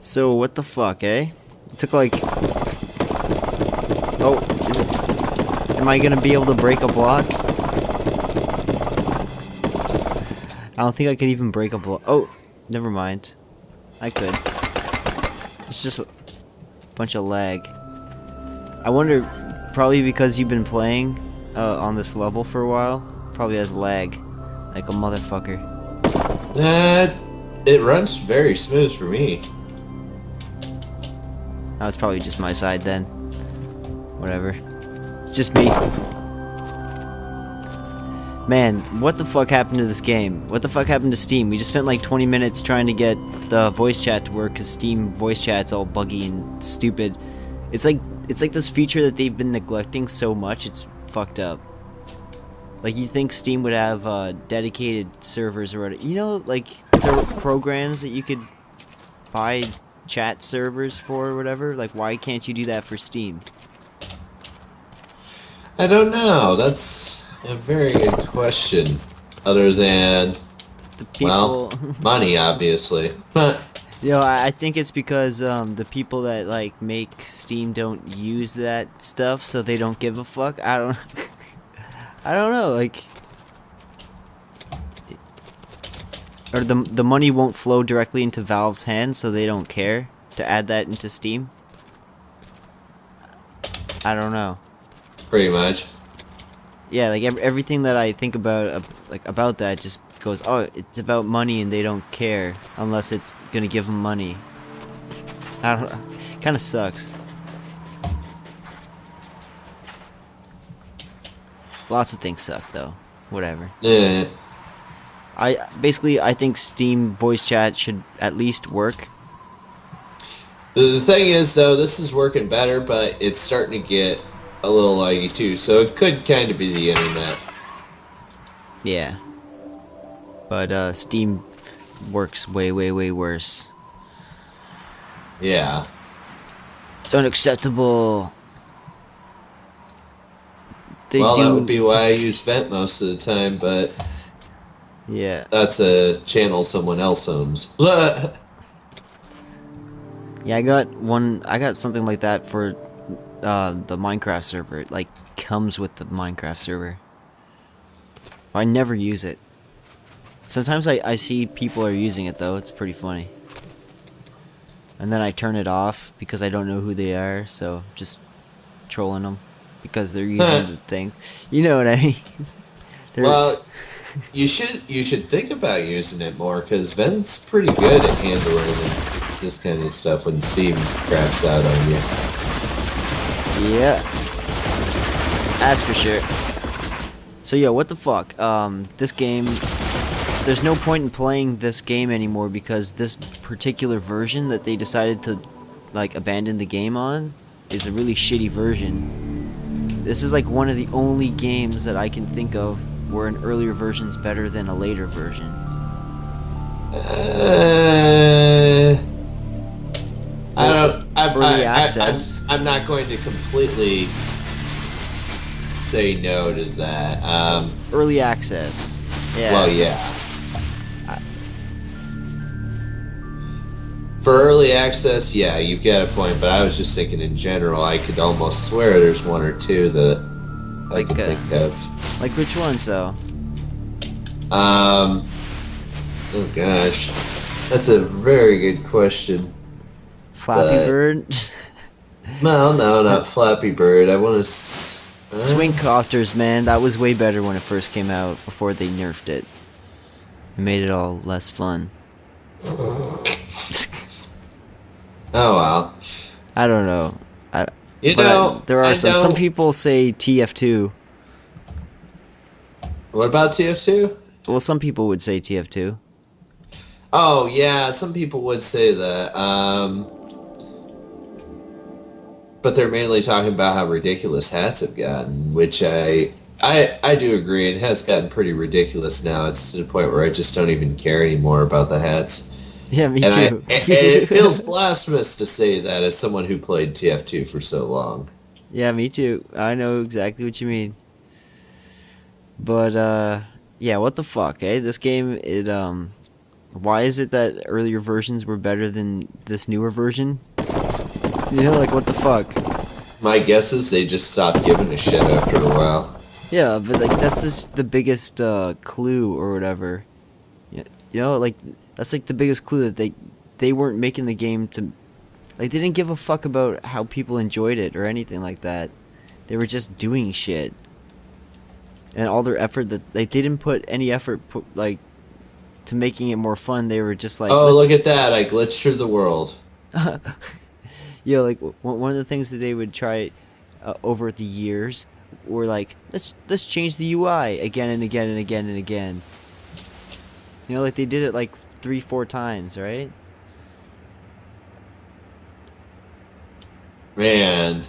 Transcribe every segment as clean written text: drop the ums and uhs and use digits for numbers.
So what the fuck, eh? It took like... Oh, is it... Am I gonna be able to break a block? I don't think I could even break a block. Oh, never mind. I could. It's just a bunch of lag. I wonder, probably because you've been playing on this level for a while, probably has lag. Like a motherfucker. It runs very smooth for me. That's probably just my side then. Whatever. It's just me. Man, what the fuck happened to this game? What the fuck happened to Steam? We just spent like 20 minutes trying to get the voice chat to work because Steam voice chat's all buggy and stupid. It's like this feature that they've been neglecting so much, it's fucked up. Like, you think Steam would have dedicated servers or whatever. You know, like, the programs that you could buy chat servers for or whatever? Like, why can't you do that for Steam? I don't know. That's a very good question. Other than, The well, people... money, obviously. But You know, I think it's because the people that, like, make Steam don't use that stuff, so they don't give a fuck. I don't... I don't know, like... Or the money won't flow directly into Valve's hands, so they don't care to add that into Steam. I don't know. pretty much. Yeah, like everything that I think about about that just goes, oh, it's about money and they don't care unless it's gonna give them money. I don't. Kind of sucks. Lots of things suck though. Whatever. Yeah. I think Steam voice chat should at least work. The thing is, though, this is working better, but it's starting to get a little laggy too. So it could kind of be the internet. Yeah. But Steam works way worse. Yeah. It's unacceptable. They Well, do. that would be why I use Vent most of the time, but Yeah. that's a channel someone else owns. Yeah, I got something like that for the Minecraft server. It like comes with the Minecraft server. I never use it. Sometimes I see people are using it though, it's pretty funny. And then I turn it off because I don't know who they are, so just trolling them because they're using the thing. You know what I mean? They're, Well, you should think about using it more because Vent's pretty good at handling this kind of stuff when Steam craps out on you. yeah. That's for sure. So yeah, what the fuck? This game, there's no point in playing this game anymore because this particular version that they decided to like abandon the game on is a really shitty version. This is like one of the only games that I can think of where an earlier version's better than a later version. I don't. Early access. I'm not going to completely say no to that. Early access. Yeah. Well, yeah. For early access, yeah, you've got a point. But I was just thinking in general. I could almost swear there's one or two that I could think of. Like which ones though? Oh gosh, that's a very good question. Flappy But- Bird? No, not Flappy Bird. I want to. Swing Copters, man, that was way better when it first came out, before they nerfed it. It made it all less fun. Oh well. I don't know. You But know, there I are some know- people say TF2. What about TF2? Well, some people would say TF2. Oh yeah, some people would say that. But they're mainly talking about how ridiculous hats have gotten, which I do agree. It has gotten pretty ridiculous now. It's to the point where I just don't even care anymore about the hats. Yeah, me And, too. and it feels blasphemous to say that as someone who played TF2 for so long. Yeah, me too. I know exactly what you mean. But yeah, what the fuck, eh? This game, Why is it that earlier versions were better than this newer version? You know, like what the fuck? My guess is they just stopped giving a shit after a while. Yeah, but like that's just the biggest clue or whatever. You know, like that's like the biggest clue that they weren't making the game to, like they didn't give a fuck about how people enjoyed it or anything like that. They were just doing shit. And all their effort that they didn't put any effort like to making it more fun. They were just like, Oh, look at that! I glitched through the world. Yeah, like one of the things that they would try over the years were like, let's change the UI again and again and again and again. You know, like they did it like 3-4 times, right? Man,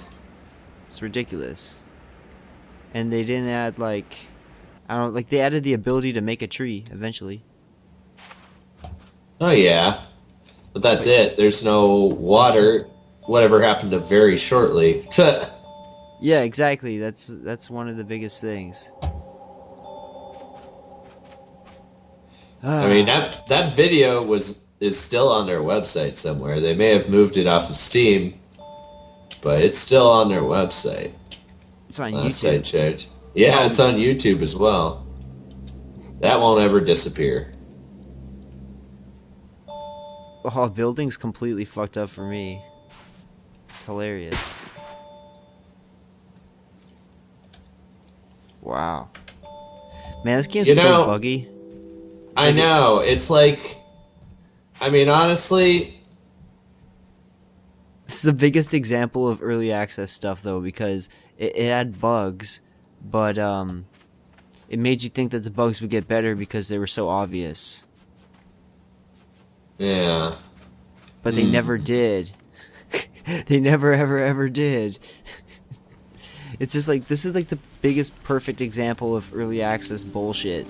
It's ridiculous. And they didn't add like, I don't know, like they added the ability to make a tree eventually. oh yeah, but that's it. There's no water. Whatever happened to very shortly? Yeah, exactly. That's one of the biggest things. I mean that video is still on their website somewhere. They may have moved it off of Steam, but it's still on their website. It's on Last I YouTube. checked. Yeah, it's on YouTube as well. That won't ever disappear. Oh, building's completely fucked up for me. It's hilarious. Wow. Man, this game's You so know, buggy. I know. It's like, I mean, honestly, This is the biggest example of early access stuff, though, because it had bugs, but it made you think that the bugs would get better because they were so obvious. yeah. But they never did. They never, ever did. It's just like, this is like the biggest perfect example of early access bullshit.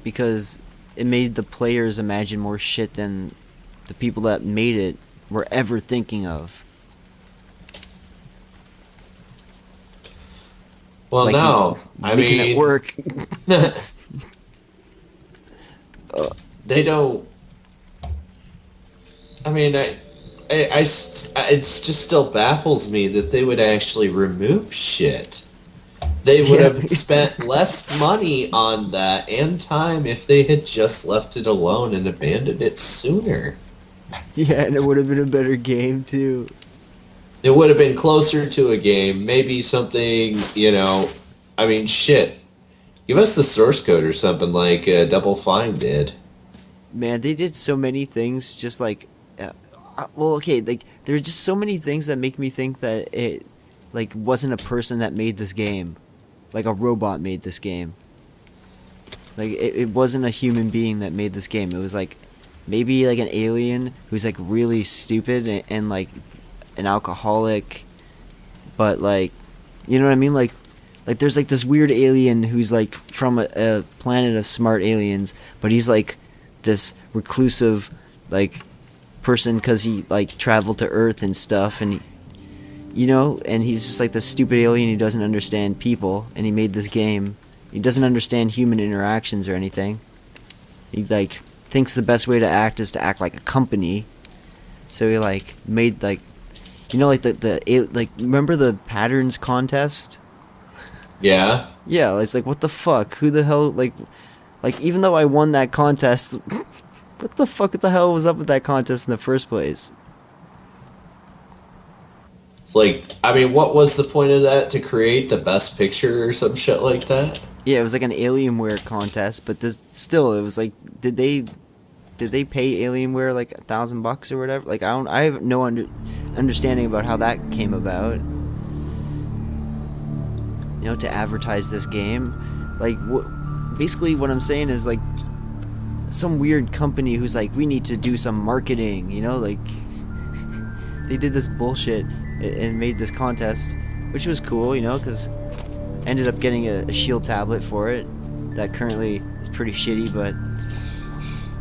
Because it made the players imagine more shit than the people that made it were ever thinking of. Well, Like, no. I making mean, it work. they don't. I mean, it just still baffles me that they would actually remove shit. They would have spent less money on that and time if they had just left it alone and abandoned it sooner. Yeah, and it would have been a better game too. It would have been closer to a game, maybe something, I mean, shit. Give us the source code or something like Double Fine did. Man, they did so many things just like well, okay, like there are just so many things that make me think that it like wasn't a person that made this game. Like a robot made this game. Like it wasn't a human being that made this game. It was like maybe like an alien who's like really stupid and like an alcoholic, but like, you know what I mean? Like there's like this weird alien who's like from a planet of smart aliens, but he's like this reclusive like person because he like traveled to Earth and stuff, and and he's just like this stupid alien who doesn't understand people, and he made this game. He doesn't understand human interactions or anything. He like thinks the best way to act is to act like a company. So he like made like, like like remember the patterns contest? Yeah? Yeah, it's like what the fuck? Who the hell like even though I won that contest, what the hell was up with that contest in the first place? It's like, I mean, what was the point of that? To create the best picture or some shit like that? Yeah, it was like an Alienware contest, but it was like, did they pay Alienware like $1,000 or whatever? Like I have no understanding about how that came about. To advertise this game, like basically what I'm saying is like some weird company who's like, we need to do some marketing, like they did this bullshit and made this contest, which was cool, because I ended up getting a Shield tablet for it that currently is pretty shitty, but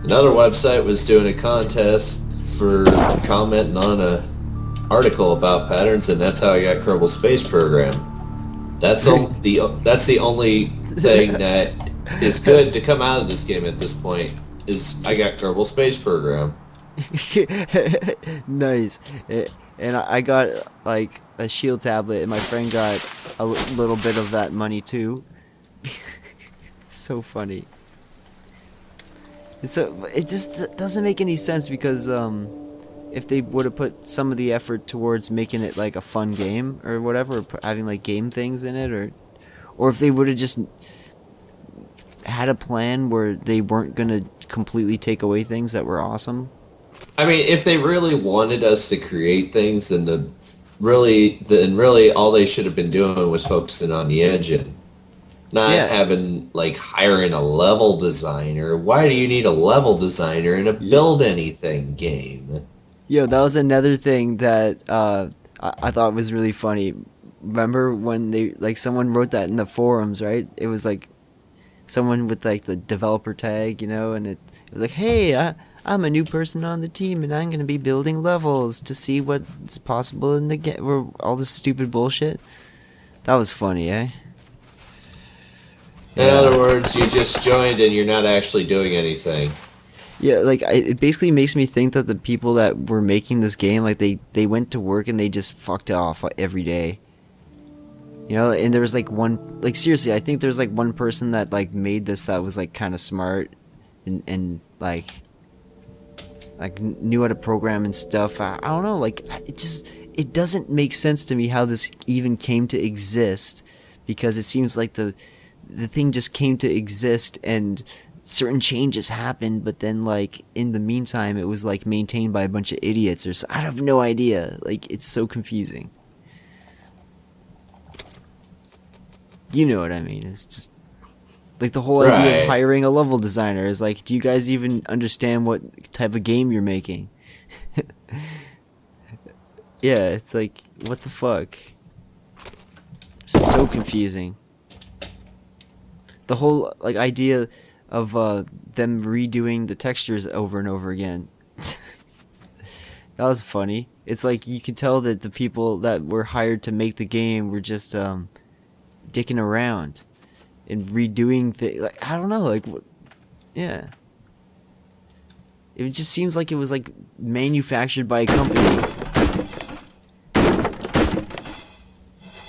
Another website was doing a contest for commenting on a article about patterns, and that's how I got Kerbal Space Program. That's the only thing that is good to come out of this game at this point is I got Kerbal Space Program. Nice. And I got like a shield tablet, and my friend got a little bit of that money too. It's so funny. It just doesn't make any sense because if they would have put some of the effort towards making it like a fun game or whatever, or having like game things in it, or if they would have just had a plan where they weren't gonna completely take away things that were awesome. I mean, if they really wanted us to create things, then really all they should have been doing was focusing on the engine, not Yeah, having like hiring a level designer. Why do you need a level designer in a y- build anything game? yo, that was another thing that I thought was really funny. Remember when they like someone wrote that in the forums, right? It was like someone with like the developer tag, and it was like, "Hey, I'm a new person on the team, and I'm gonna be building levels to see what's possible in the game." Or all this stupid bullshit. That was funny, eh? In Yeah, other words, you just joined and you're not actually doing anything. yeah. Like it basically makes me think that the people that were making this game, like they went to work and they just fucked off every day. And there was like one, like seriously, I think there's like one person that like made this that was like kind of smart and like knew how to program and stuff. I don't know, like it doesn't make sense to me how this even came to exist, because it seems like the thing just came to exist and certain changes happened, but then like in the meantime it was like maintained by a bunch of idiots I have no idea. Like it's so confusing. You know what I mean? It's just like the whole idea of Right. hiring a level designer is like, do you guys even understand what type of game you're making? Yeah, it's like, what the fuck? So confusing. The whole like idea of them redoing the textures over and over again. That was funny. It's like you could tell that the people that were hired to make the game were just dicking around and redoing things. Like I don't know, like what? Yeah, it just seems like it was like manufactured by a company.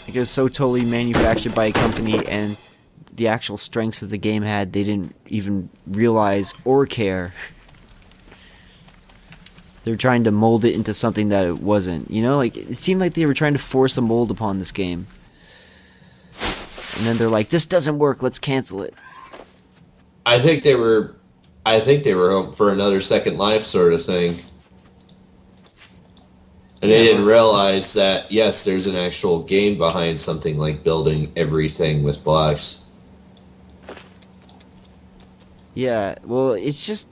Like it was so totally manufactured by a company, and the actual strengths that the game had, they didn't even realize or care. They were trying to mold it into something that it wasn't. Like it seemed like they were trying to force a mold upon this game, and then they're like, "This doesn't work. Let's cancel it." I think they were I think they were hoping for another Second Life sort of thing. And they Yeah, didn't well, realize that, yes, there's an actual game behind something like building everything with blocks. yeah. Well, it's just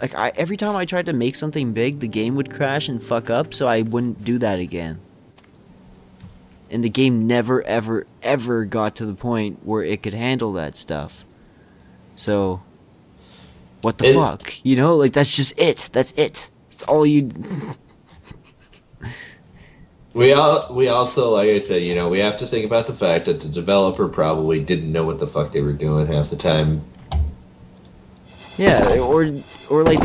like every time I tried to make something big, the game would crash and fuck up, so I wouldn't do that again. And the game never, ever, ever got to the point where it could handle that stuff. So, what the And fuck? Like that's just it. That's it. That's all you. we also, like I said, we have to think about the fact that the developer probably didn't know what the fuck they were doing half the time. Yeah, or like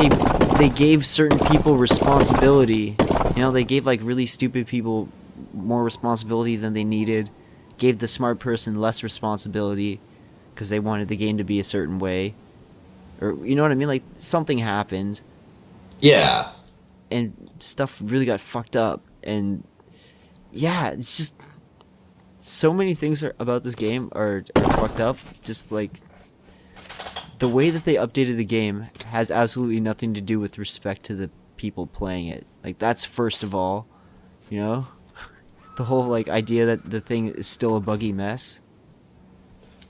they gave certain people responsibility. They gave like really stupid people more responsibility than they needed. Gave the smart person less responsibility because they wanted the game to be a certain way. Or you know what I mean? Like something happened Yeah. and stuff really got fucked up, and yeah, it's just so many things about this game are fucked up. Just like the way that they updated the game has absolutely nothing to do with respect to the people playing it. Like that's first of all, you know, the whole like idea that the thing is still a buggy mess.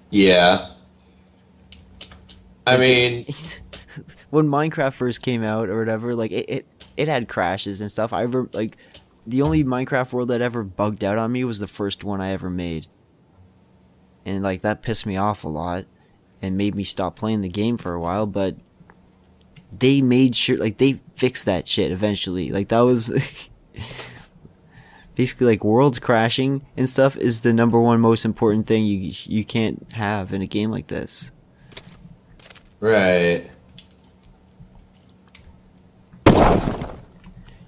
Yeah. I Like mean, when Minecraft first came out or whatever, like it had crashes and stuff. I ever like the only Minecraft world that ever bugged out on me was the first one I ever made, and like that pissed me off a lot and made me stop playing the game for a while. But they made sure, like they fixed that shit eventually. Like that was basically like worlds crashing and stuff is the number one most important thing you can't have in a game like this. Right.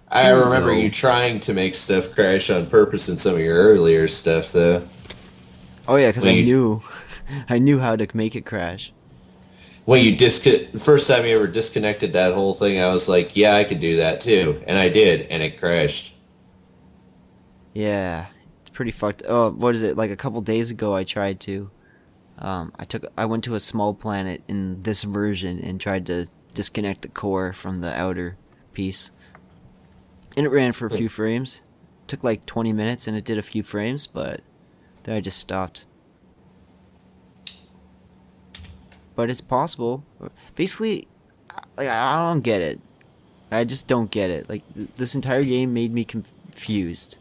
I Here we remember you go. trying to make stuff crash on purpose in some of your earlier stuff, though. Oh yeah, because When I you knew, I knew how to make it crash. first time you ever disconnected that whole thing, I was like, yeah, I could do that too, and I did, and it crashed. Yeah, it's pretty fucked. Oh, what is it? Like a couple days ago, I tried to. I went to a small planet in this version and tried to disconnect the core from the outer piece, and it ran for a few frames. Took like 20 minutes, and it did a few frames, but then I just stopped. But it's possible. Basically, like I don't get it. I just don't get it. Like this entire game made me confused.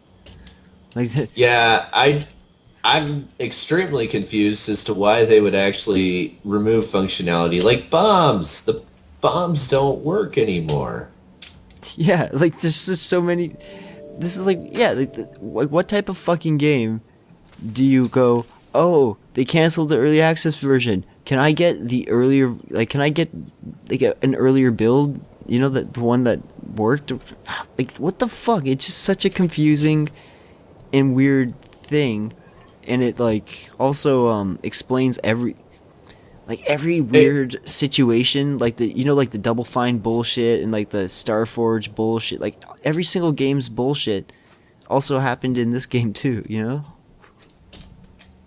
Like Yeah, I'm extremely confused as to why they would actually remove functionality like bombs. The bombs don't work anymore. yeah, like there's just so many. This is like yeah, like what type of fucking game do you go? Oh, they canceled the early access version. Can I get the earlier? Like, can I get like an earlier build? You know, the one that worked. Like, what the fuck? It's just such a confusing and weird thing, and it like also explains every It weird situation, like the like the Double Fine bullshit and like the Starforge bullshit. Like every single game's bullshit also happened in this game too. You know,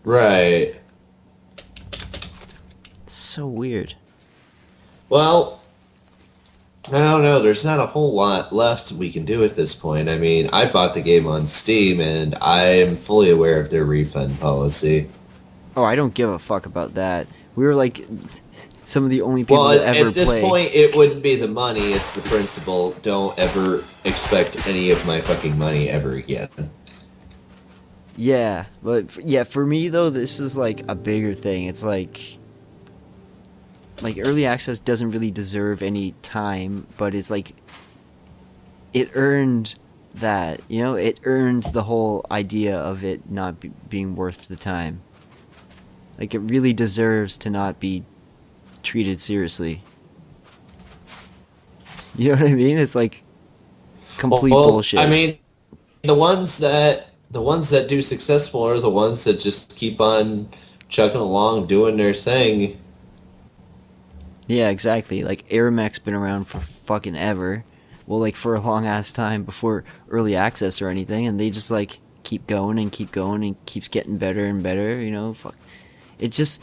right. it's so weird. Well, I don't know. There's not a whole lot left we can do at this point. I mean, I bought the game on Steam, and I am fully aware of their refund policy. Oh, I don't give a fuck about that. We were like some of the only people Well, that ever at this play. point, it wouldn't be the money; it's the principle. Don't ever expect any of my fucking money ever again. Yeah, but yeah, for me though, this is like a bigger thing. It's like early access doesn't really deserve any time, but it's like it earned that, you know, it earned the whole idea of it not being worth the time. Like it really deserves to not be treated seriously. You know what I mean? It's like complete bullshit. I mean, the ones that do successful are the ones that just keep on chugging along, doing their thing. Yeah, exactly. Like Aramec's been around for fucking ever. Well, like for a long ass time before early access or anything, and they just like keep going and keeps getting better and better. You know, fuck. It's just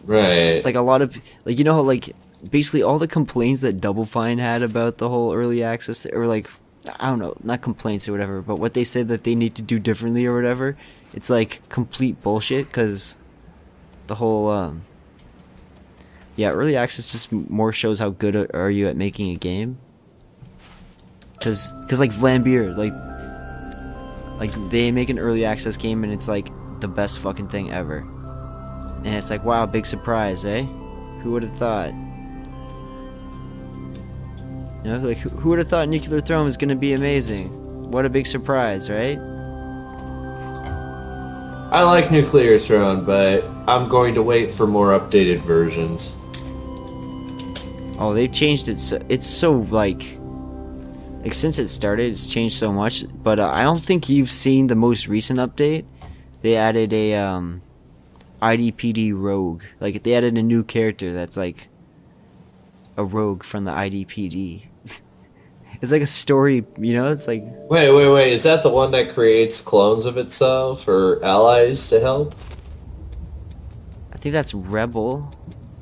Right. like a lot of like like basically all the complaints that Double Fine had about the whole early access or like I don't know, not complaints or whatever, but what they said that they need to do differently or whatever. It's like complete bullshit because the whole yeah, early access just more shows how good are you at making a game. Cause like Vlambeer, like they make an early access game and it's like the best fucking thing ever. And it's like, wow, big surprise, eh? Who would have thought? You know, like who would have thought Nuclear Throne was gonna be amazing? What a big surprise, right? I like Nuclear Throne, but I'm going to wait for more updated versions. Oh, they've changed it. So, it's so like since it started, it's changed so much. But I don't think you've seen the most recent update. They added a IDPD rogue. Like they added a new character that's like a rogue from the IDPD. It's like a story, you know. It's like Wait. Is that the one that creates clones of itself or allies to help? I think that's Rebel.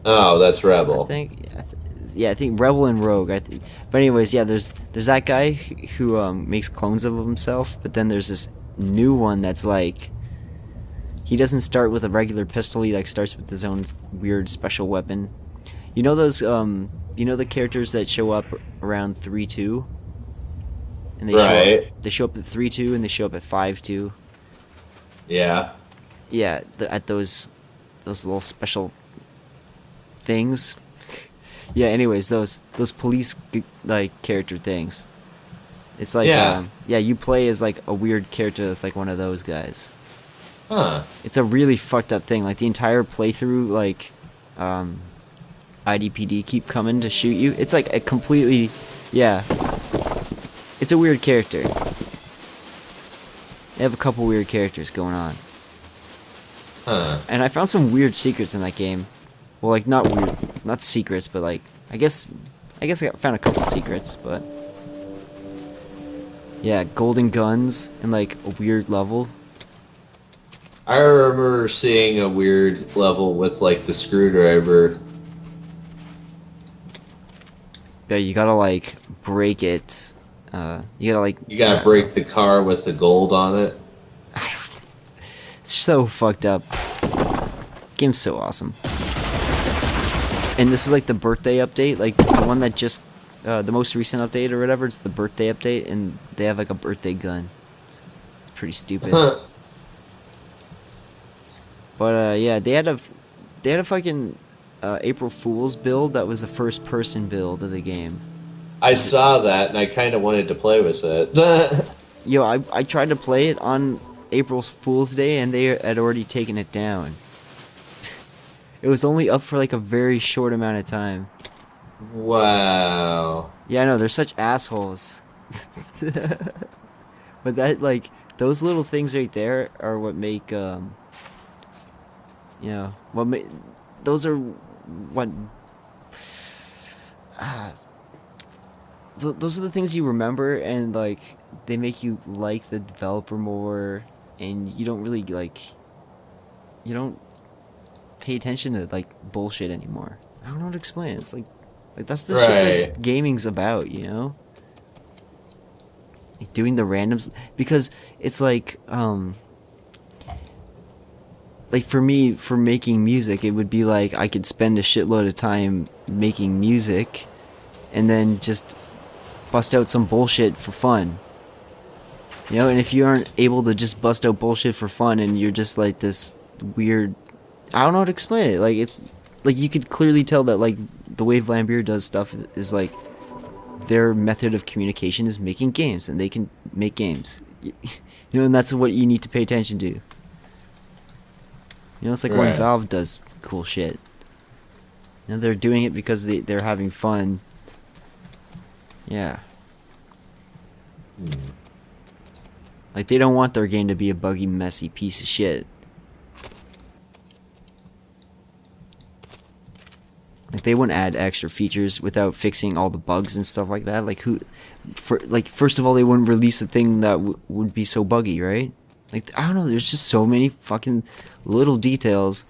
Oh, that's I Rebel. think yeah, I think Rebel and Rogue. I think, but anyways, yeah. There's that guy who makes clones of himself, but then there's this new one that's like he doesn't start with a regular pistol. He like starts with his own weird special weapon. You know those you know the characters that show up around 3-2, and Right. they show up at 3-2 and they show up at 5-2. Yeah. Yeah, at those little special things. Yeah. Anyways, those police like character things. It's like Yeah. yeah, you play as like a weird character that's like one of those guys. Huh. It's a really fucked up thing. Like the entire playthrough, like um, IDPD keep coming to shoot you. It's like a completely, yeah. It's a weird character. They have a couple weird characters going on. Huh. And I found some weird secrets in that game. Well, like, not weird, not secrets, but like, I guess I found a couple secrets, but yeah, golden guns and like a weird level. I remember seeing a weird level with like the screwdriver. Yeah, you gotta like break it. You gotta like. You gotta break the car with the gold on it. It's so fucked up. Game's so awesome. And this is like the birthday update, like the one that just, the most recent update or whatever. It's the birthday update, and they have like a birthday gun. It's pretty stupid. But yeah, they had a fucking April Fool's build that was the first person build of the game. I saw that and I kind of wanted to play with it. Yo, I tried to play it on April Fool's Day and they had already taken it down. It was only up for like a very short amount of time. Wow. Yeah, I know, they're such assholes. But that, like, those little things right there are what make, you know, those are what, those are the things you remember, and like they make you like the developer more, and you don't really like, you don't pay attention to like bullshit anymore. I don't know how to explain it. It's like that's the shit that gaming's about, you know? Like doing the randoms, because it's like for me, for making music, it would be like I could spend a shitload of time making music and then just bust out some bullshit for fun. You know, and if you aren't able to just bust out bullshit for fun and you're just like this weird, I don't know how to explain it. Like, it's like you could clearly tell that like the way Vlambeer does stuff is like their method of communication is making games, and they can make games. You know, and that's what you need to pay attention to. You know, it's like when Valve does cool shit. You know, they're doing it because they're having fun. Yeah. Like, they don't want their game to be a buggy, messy piece of shit. Like, they wouldn't add extra features without fixing all the bugs and stuff like that. Like, first of all, they wouldn't release a thing that would be so buggy, right? Like, I don't know, there's just so many fucking little details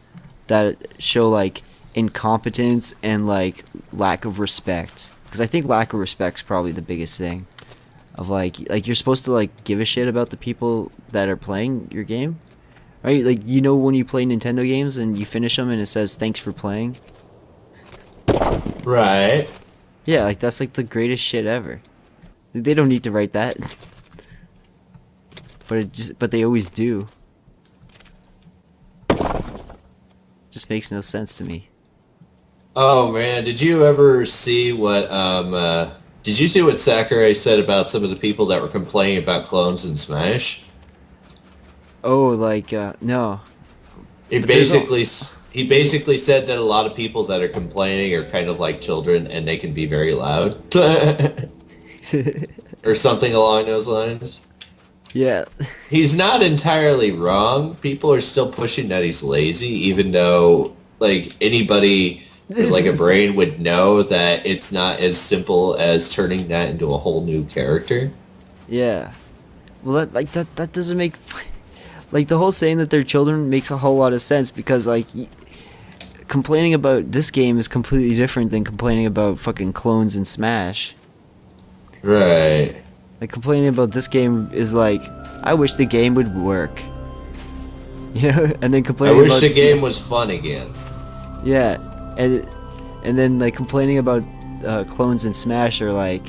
that show, like, incompetence and, like, lack of respect. Because I think lack of respect's probably the biggest thing. Of, like, you're supposed to, like, give a shit about the people that are playing your game. Right? Like, you know when you play Nintendo games and you finish them and it says, thanks for playing? Right. Yeah, like, that's, like, the greatest shit ever. They don't need to write that. But they always do. Just makes no sense to me. Oh man, did you ever see what did you see what Sakurai said about some of the people that were complaining about clones in Smash? Oh, like no. He basically said that a lot of people that are complaining are kind of like children and they can be very loud. Or something along those lines. Yeah. He's not entirely wrong. People are still pushing that he's lazy, even though, like, anybody with, like, a brain would know that it's not as simple as turning that into a whole new character. Yeah. Well, that doesn't make... Like, the whole saying that they're children makes a whole lot of sense, because, like, complaining about this game is completely different than complaining about fucking clones in Smash. Right. Like, complaining about this game is like, I wish the game would work. You know? And then complaining about... I wish the game was fun again. Yeah. And then, like, complaining about clones in Smash are like,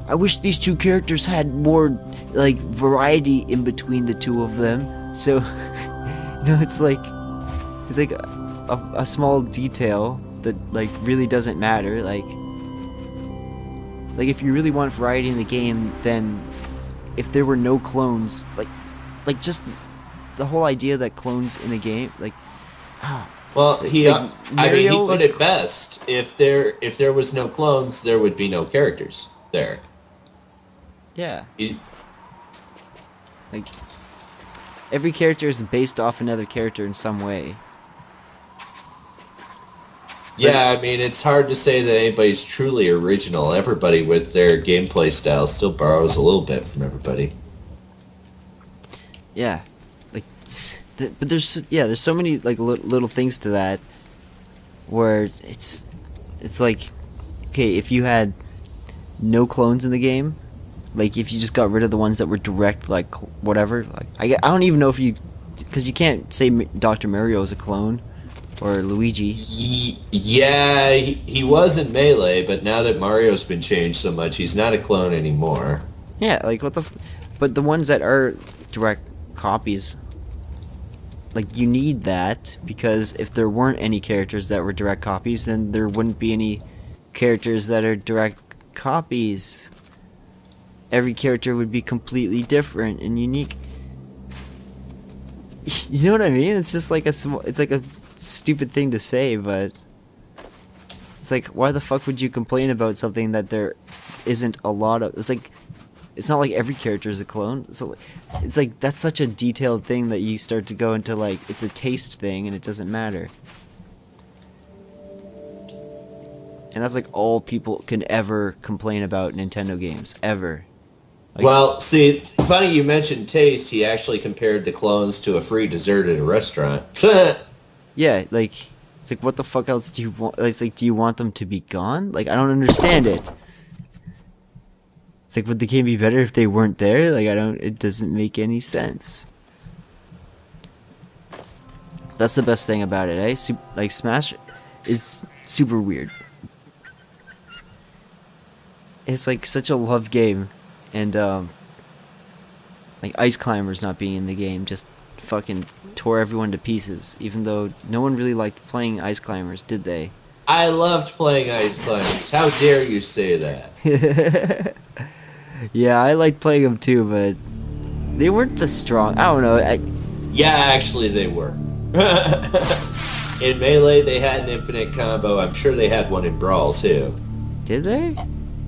I wish these two characters had more, like, variety in between the two of them. So, you know, it's like a small detail that, like, really doesn't matter. Like, if you really want variety in the game, then if there were no clones, like just the whole idea that clones in a game, like, Well, Like I mean, he Mario put is it best. If there was no clones, there would be no characters there. yeah, He- like every character is based off another character in some way. But yeah, I mean, it's hard to say that anybody's truly original. Everybody with their gameplay style still borrows a little bit from everybody. yeah, like but there's so many like little things to that where it's like, okay, if you had no clones in the game, like if you just got rid of the ones that were direct, like whatever, like I don't even know if you, because you can't say Dr. Mario is a clone or Luigi. Yeah, he was in Melee, but now that Mario's been changed so much, he's not a clone anymore. Yeah, like what the but the ones that are direct copies, like you need that, because if there weren't any characters that were direct copies, then there wouldn't be any characters that are direct copies. Every character would be completely different and unique. You know what I mean? It's just like it's like a stupid thing to say, but it's like, why the fuck would you complain about something that there isn't a lot of? It's like, it's not like every character is a clone. So it's like that's such a detailed thing that you start to go into, like it's a taste thing and it doesn't matter. And that's like all people can ever complain about Nintendo games ever. Like, Well, see, funny you mentioned taste. He actually compared the clones to a free dessert at a restaurant. yeah, like it's like, what the fuck else do you want? It's like, do you want them to be gone? Like, I don't understand it. It's like, would the game be better if they weren't there? Like, it doesn't make any sense. That's the best thing about it, eh? Like, Smash is super weird. It's like such a love game, and like Ice Climbers not being in the game just fucking tore everyone to pieces. Even though no one really liked playing Ice Climbers, did they? I loved playing Ice Climbers. How dare you say that? Yeah, I liked playing them too, but they weren't the strong. I don't know. Yeah, actually, they were. In Melee, they had an infinite combo. I'm sure they had one in Brawl, too. Did they?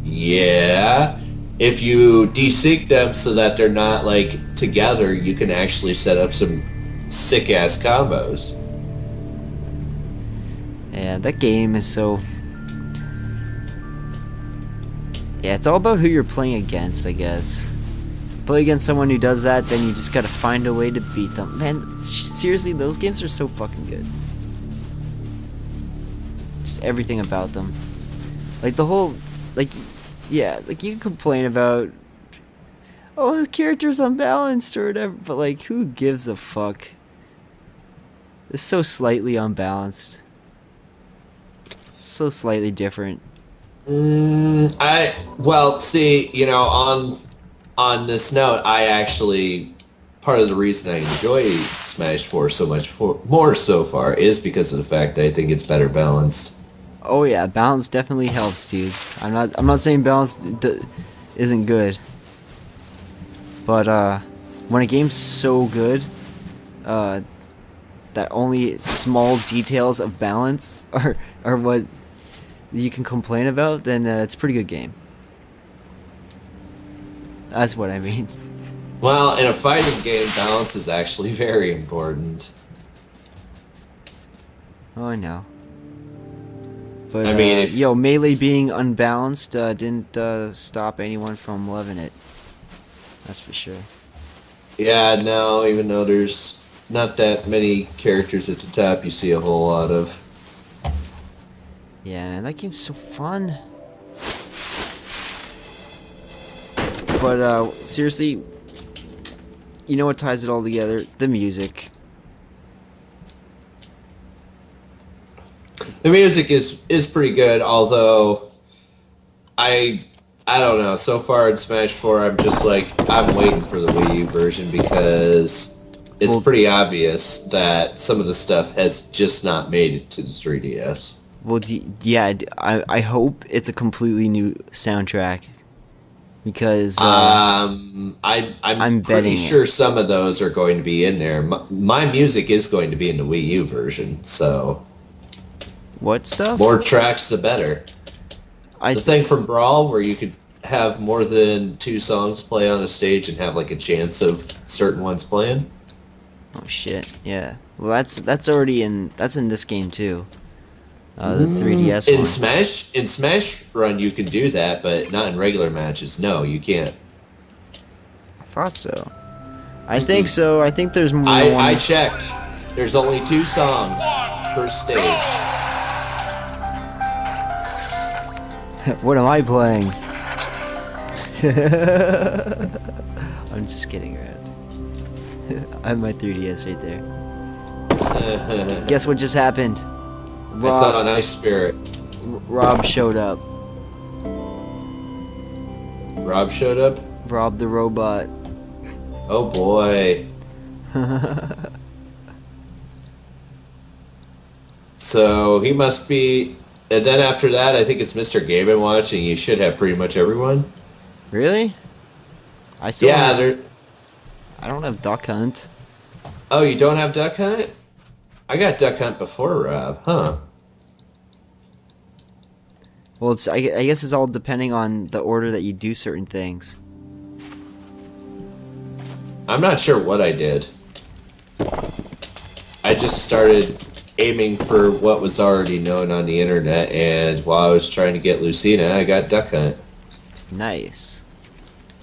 Yeah. If you desync them so that they're not, like, together, you can actually set up some sick-ass combos. Yeah, that game is so... Yeah, it's all about who you're playing against, I guess. Play against someone who does that, then you just gotta find a way to beat them. Man, seriously, those games are so fucking good. Just everything about them. Like, the whole... Like, yeah, like, you can complain about... Oh, this character's unbalanced or whatever, but, like, who gives a fuck? It's so slightly unbalanced. It's so slightly different. Well, see, you know, on this note, I actually, part of the reason I enjoy Smash 4 so much more so far is because of the fact that I think it's better balanced. Oh yeah, balance definitely helps, dude. I'm not saying balance isn't good. But when a game's so good, that only small details of balance are what you can complain about, then it's a pretty good game. That's what I mean. Well, in a fighting game, balance is actually very important. Oh, I know. But I mean, if yo, Melee being unbalanced didn't stop anyone from loving it. That's for sure. yeah, no, even though there's not that many characters at the top, you see a whole lot of. Yeah, man, that game's so fun. But seriously, you know what ties it all together? The music. The music is pretty good, although I don't know. So far in Smash 4, I'm just like, I'm waiting for the Wii U version because it's Well, pretty obvious that some of the stuff has just not made it to the 3DS. well, yeah, I hope it's a completely new soundtrack. because I'm I'm pretty betting it. sure some of those are going to be in there. My music is going to be in the Wii U version, so What stuff? more tracks the better. I The thing from Brawl where you could have more than 2 songs play on a stage and have like a chance of certain ones playing. Oh shit! Yeah. Well, that's already in. That's in this game too. The 3DS In one. Smash Run you can do that, but not in regular matches. No, you can't. I thought so. I think so. I think there's more than one. I checked. There's only 2 songs per stage. What am I playing? I'm just kidding around. I have my 3DS right there. Guess what just happened? I saw a nice spirit. Rob showed up. Rob showed up? Rob the robot. Oh boy. So he must be... And then after that, I think it's Mr. Game & Watch, and you should have pretty much everyone. Really? I still Yeah, have, there... I don't have Duck Hunt. Oh, you don't have Duck Hunt? I got Duck Hunt before Rob, huh? Well, I guess it's all depending on the order that you do certain things. I'm not sure what I did. I just started aiming for what was already known on the internet, and while I was trying to get Lucina, I got Duck Hunt. Nice.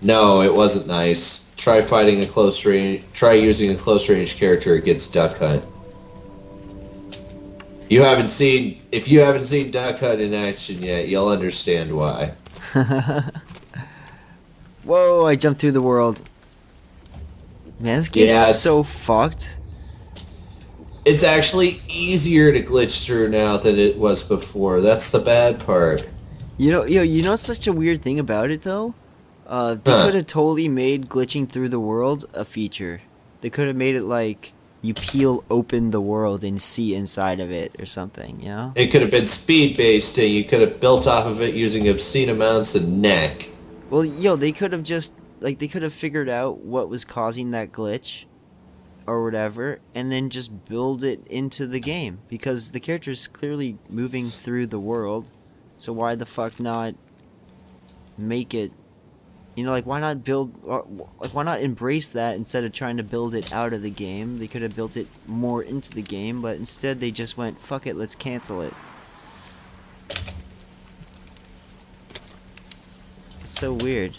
No, it wasn't nice. Try fighting a close range. Try using a close range character against Duck Hunt. If you haven't seen Duck Hunt in action yet, you'll understand why. Whoa! I jumped through the world. Man, this game's Yeah, so fucked. It's actually easier to glitch through now than it was before. That's the bad part. You know such a weird thing about it though? They Huh. could have totally made glitching through the world a feature. They could have made it like you peel open the world and see inside of it or something, you know? It could have been speed-based, and you could have built off of it using obscene amounts of neck. Well, they could have just like they could have figured out what was causing that glitch or whatever and then just build it into the game because the character's clearly moving through the world. So why the fuck not make it, like why not why not embrace that instead of trying to build it out of the game? They could have built it more into the game, but instead they just went, fuck it, let's cancel it. It's so weird.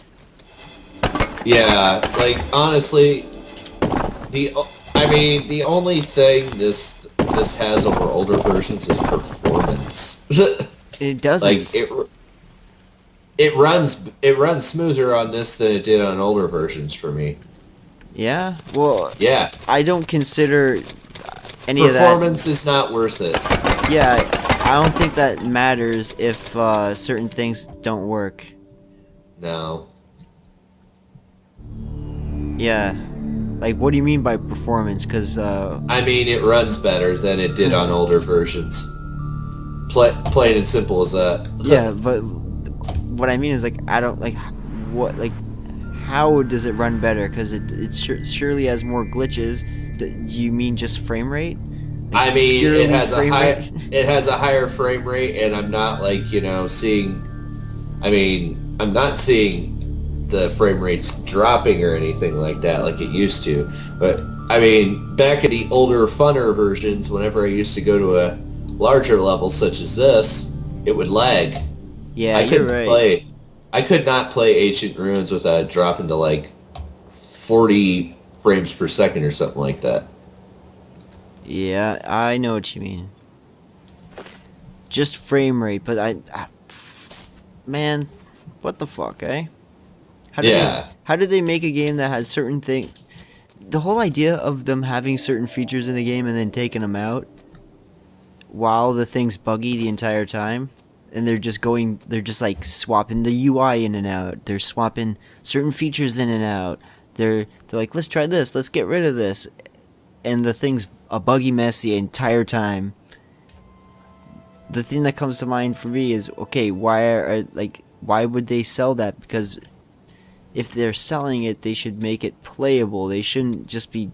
Yeah, like honestly, the only thing this has over older versions is performance. It doesn't. Like it runs smoother on this than it did on older versions for me. Yeah? Well, Yeah, I don't consider any of that. performance is not worth it. Yeah, I don't think that matters if certain things don't work. No. Yeah. Like, what do you mean by performance? Because, I mean, it runs better than it did on older versions. Plain and simple as that. yeah, but what I mean is, like, I don't, like, what, like, how does it run better? Because it surely has more glitches. Do you mean just frame rate? Like, I mean, purely it has frame rate? it has a higher frame rate, and I'm not like seeing. I mean, I'm not seeing the frame rates dropping or anything like that like it used to. But I mean, back in the older, funner versions, whenever I used to go to a larger level such as this, it would lag. Yeah, I you're couldn't right. play. I could not play Ancient Ruins without dropping to like 40 frames per second or something like that. Yeah, I know what you mean. Just frame rate, but man, what the fuck, eh? Yeah. How did they make a game that has certain things? The whole idea of them having certain features in a game and then taking them out while the thing's buggy the entire time, and they're just like swapping the UI in and out. They're swapping certain features in and out. They're like, let's try this, let's get rid of this, and the thing's a buggy mess the entire time. The thing that comes to mind for me is, okay, why would they sell that? Because if they're selling it, they should make it playable. They shouldn't just be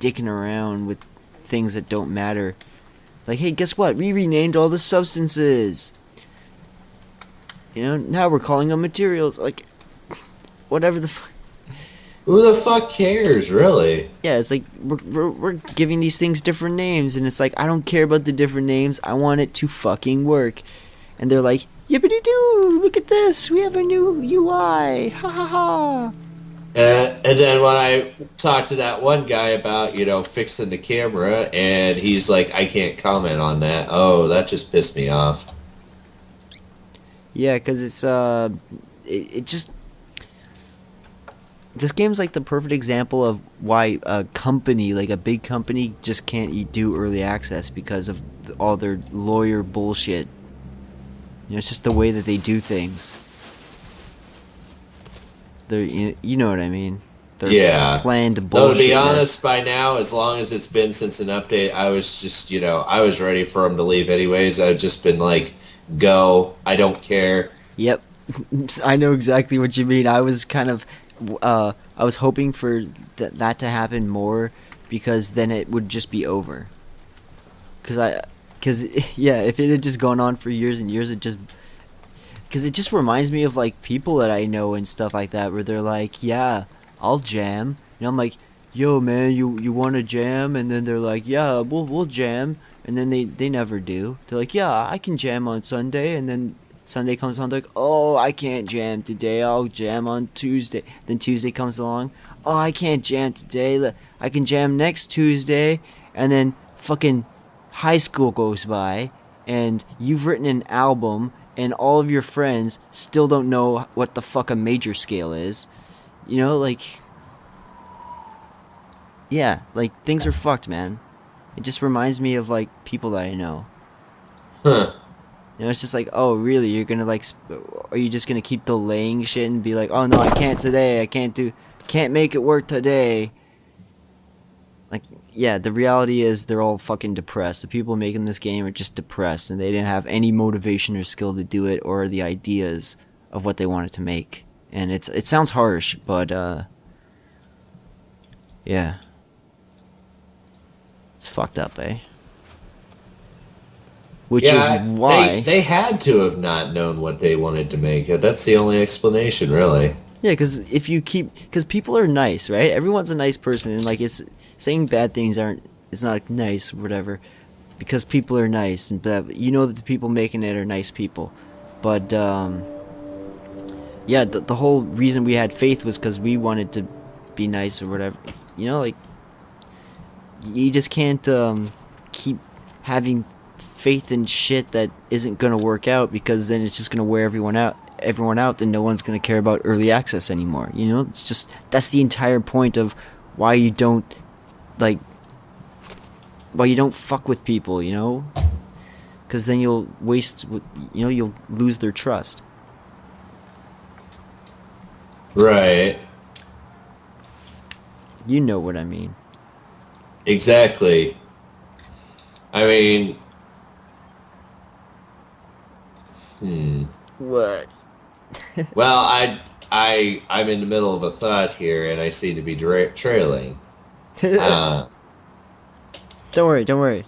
dicking around with things that don't matter. Like, hey, guess what? We renamed all the substances. You know, now we're calling them materials. Like, whatever the fuck. Who the fuck cares, really? Yeah, it's like we're giving these things different names, and it's like, I don't care about the different names. I want it to fucking work. And they're like, yippity doo! Look at this! We have a new UI! Ha ha ha! And then when I talked to that one guy about, fixing the camera, and he's like, I can't comment on that. Oh, that just pissed me off. Yeah, because it's it just, this game's like the perfect example of why a company, like a big company, just can't do early access because of all their lawyer bullshit. It's just the way that they do things. They're, you know what I mean? They're Yeah. planned Though to be bullshitness. honest, by now, as long as it's been since an update, I was just, I was ready for him to leave anyways. I've just been like, go, I don't care. Yep, I know exactly what you mean. I was kind of, I was hoping for that to happen more, because then it would just be over. Cause yeah, if it had just gone on for years and years, because it just reminds me of like people that I know and stuff like that, where they're like, yeah, I'll jam. I'm like, yo man, you want to jam? And then they're like, yeah, we'll jam. And then they never do. They're like, yeah, I can jam on Sunday. And then Sunday comes on, they're like, oh, I can't jam today. I'll jam on Tuesday. Then Tuesday comes along, oh, I can't jam today. I can jam next Tuesday. And then fucking high school goes by, and you've written an album, and all of your friends still don't know what the fuck a major scale is. Like, yeah, like, things are fucked, man. It just reminds me of, like, people that I know. Huh. It's just like, oh, really? You're gonna, like, are you just gonna keep delaying shit and be like, oh, no, I can't today, can't make it work today? Like, yeah, the reality is they're all fucking depressed. The people making this game are just depressed, and they didn't have any motivation or skill to do it, or the ideas of what they wanted to make. And it sounds harsh, but yeah, it's fucked up, eh? Which Yeah, is why, they had to have not known what they wanted to make. That's the only explanation, really. yeah, because people are nice, right? Everyone's a nice person, and like, it's saying bad things it's not nice, whatever, because people are nice, and that the people making it are nice people. But yeah, the whole reason we had faith was because we wanted to be nice or whatever. Like, you just can't keep having faith in shit that isn't gonna work out, because then it's just gonna wear everyone out. Then no one's gonna care about early access anymore. It's just, that's the entire point of why you don't fuck with people. Because then you'll you'll lose their trust. Right. You know what I mean. Exactly. I mean, What? well, I'm in the middle of a thought here, and I seem to be trailing. Uh, Don't worry.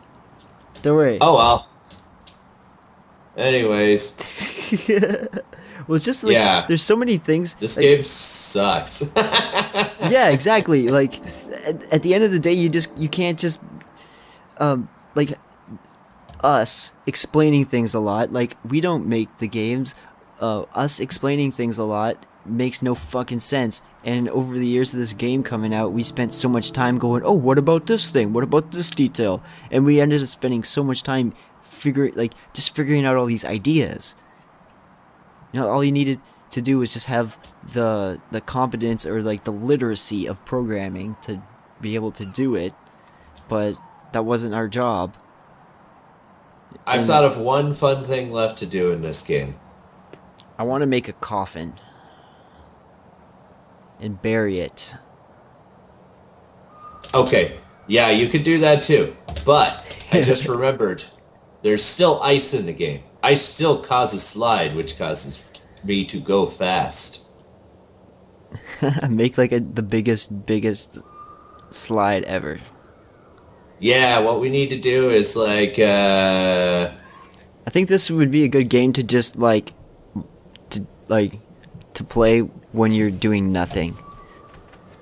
oh well. Anyways, Well, it's just like, Yeah. there's so many things. this like, game sucks. Yeah, exactly. Like, at the end of the day, you can't just like, us explaining things a lot. Like, we don't make the games. Us explaining things a lot makes no fucking sense. And over the years of this game coming out, we spent so much time going, oh, what about this thing? What about this detail? And we ended up spending so much time figuring out all these ideas. All you needed to do was just have the competence, or like the literacy of programming, to be able to do it. But that wasn't our job. I've thought of one fun thing left to do in this game. I want to make a coffin and bury it. Okay, yeah, you could do that too. But I just remembered, there's still ice in the game. Ice still causes slide, which causes me to go fast. Make like the biggest slide ever. Yeah, what we need to do is like, I think this would be a good game to just to like to play when you're doing nothing.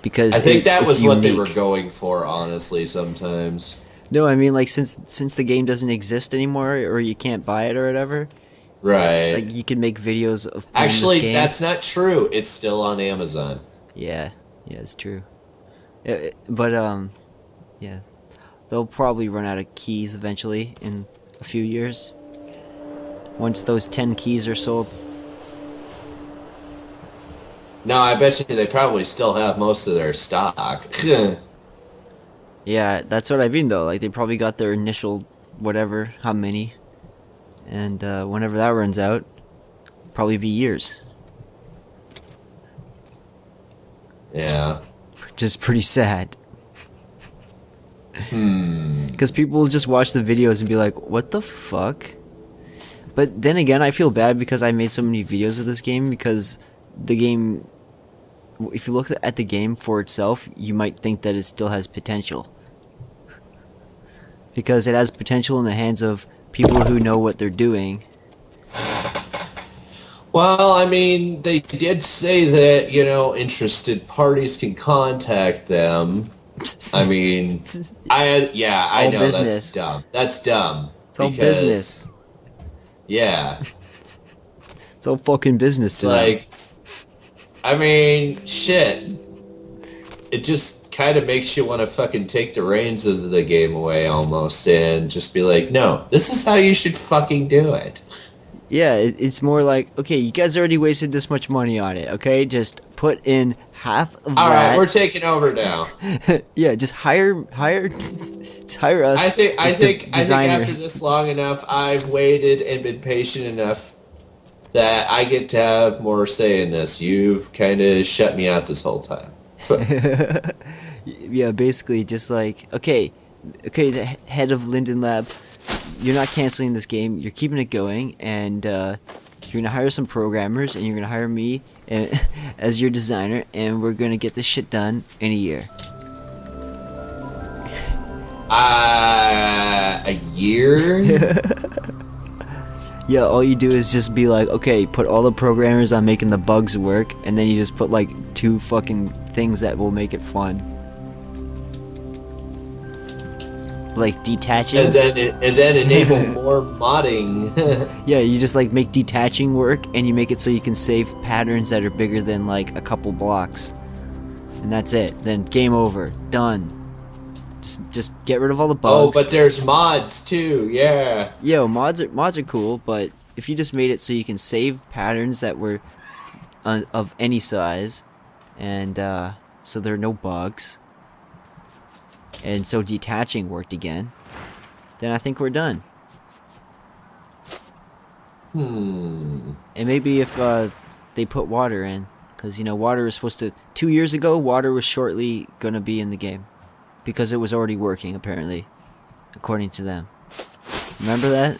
Because I think that it's was what they were unique. going for, honestly, sometimes. No, I mean like since the game doesn't exist anymore or you can't buy it or whatever, Right. like you can make videos of playing this Actually, game. that's not true. It's still on Amazon. Yeah, yeah, it's true. But yeah, they'll probably run out of keys eventually in a few years. Once those 10 keys are sold. No, I bet you they probably still have most of their stock. Yeah, that's what I mean though. Like they probably got their initial whatever, how many, and whenever that runs out, probably be years. Yeah. Just pretty sad. Hmm. Because people will just watch the videos and be like, "What the fuck?" But then again, I feel bad because I made so many videos of this game because the game. If you look at the game for itself, you might think that it still has potential. Because it has potential in the hands of people who know what they're doing. Well, I mean, they did say that, interested parties can contact them. I mean, I all know business. that's dumb. That's dumb. It's all because, business. Yeah. It's all fucking business It's to them. like, I mean, shit. It just kind of makes you want to fucking take the reins of the game away almost and just be like, no, this is how you should fucking do it. Yeah, it's more like, okay, you guys already wasted this much money on it, okay? Just put in half of All that. right, we're taking over now. Yeah, just hire just hire us. I think as after designers. this long enough, I've waited and been patient enough that I get to have more say in this. You've kind of shut me out this whole time. Yeah, basically just like, okay, the head of Linden Lab, you're not canceling this game. You're keeping it going, and you're gonna hire some programmers, and you're gonna hire me as your designer, and we're gonna get this shit done in a year. A year? Yeah, all you do is just be like, okay, put all the programmers on making the bugs work, and then you just put like 2 fucking things that will make it fun. Like detaching. and then enable more modding. Yeah, you just like make detaching work, and you make it so you can save patterns that are bigger than like a couple blocks. And that's it. Then game over. Done. Just get rid of all the Oh, bugs. but there's mods too. Yeah. Yo, mods are cool, but if you just made it so you can save patterns that were of any size, and so there are no bugs, and so detaching worked again, then I think we're done. And maybe if they put water in, because water is supposed to. 2 years ago, water was shortly gonna be in the game, because it was already working apparently, according to them. Remember that?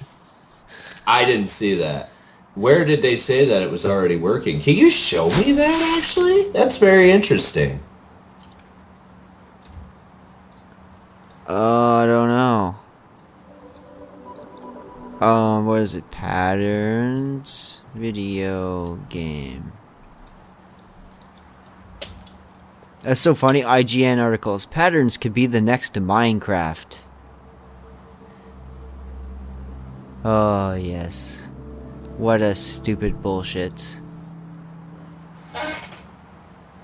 I didn't see that. Where did they say that it was already working? Can you show me that, actually? That's very interesting. I don't know. What is it? Patterns video game. That's so funny. IGN articles. Patterns could be the next Minecraft. Oh, yes. What a stupid bullshit.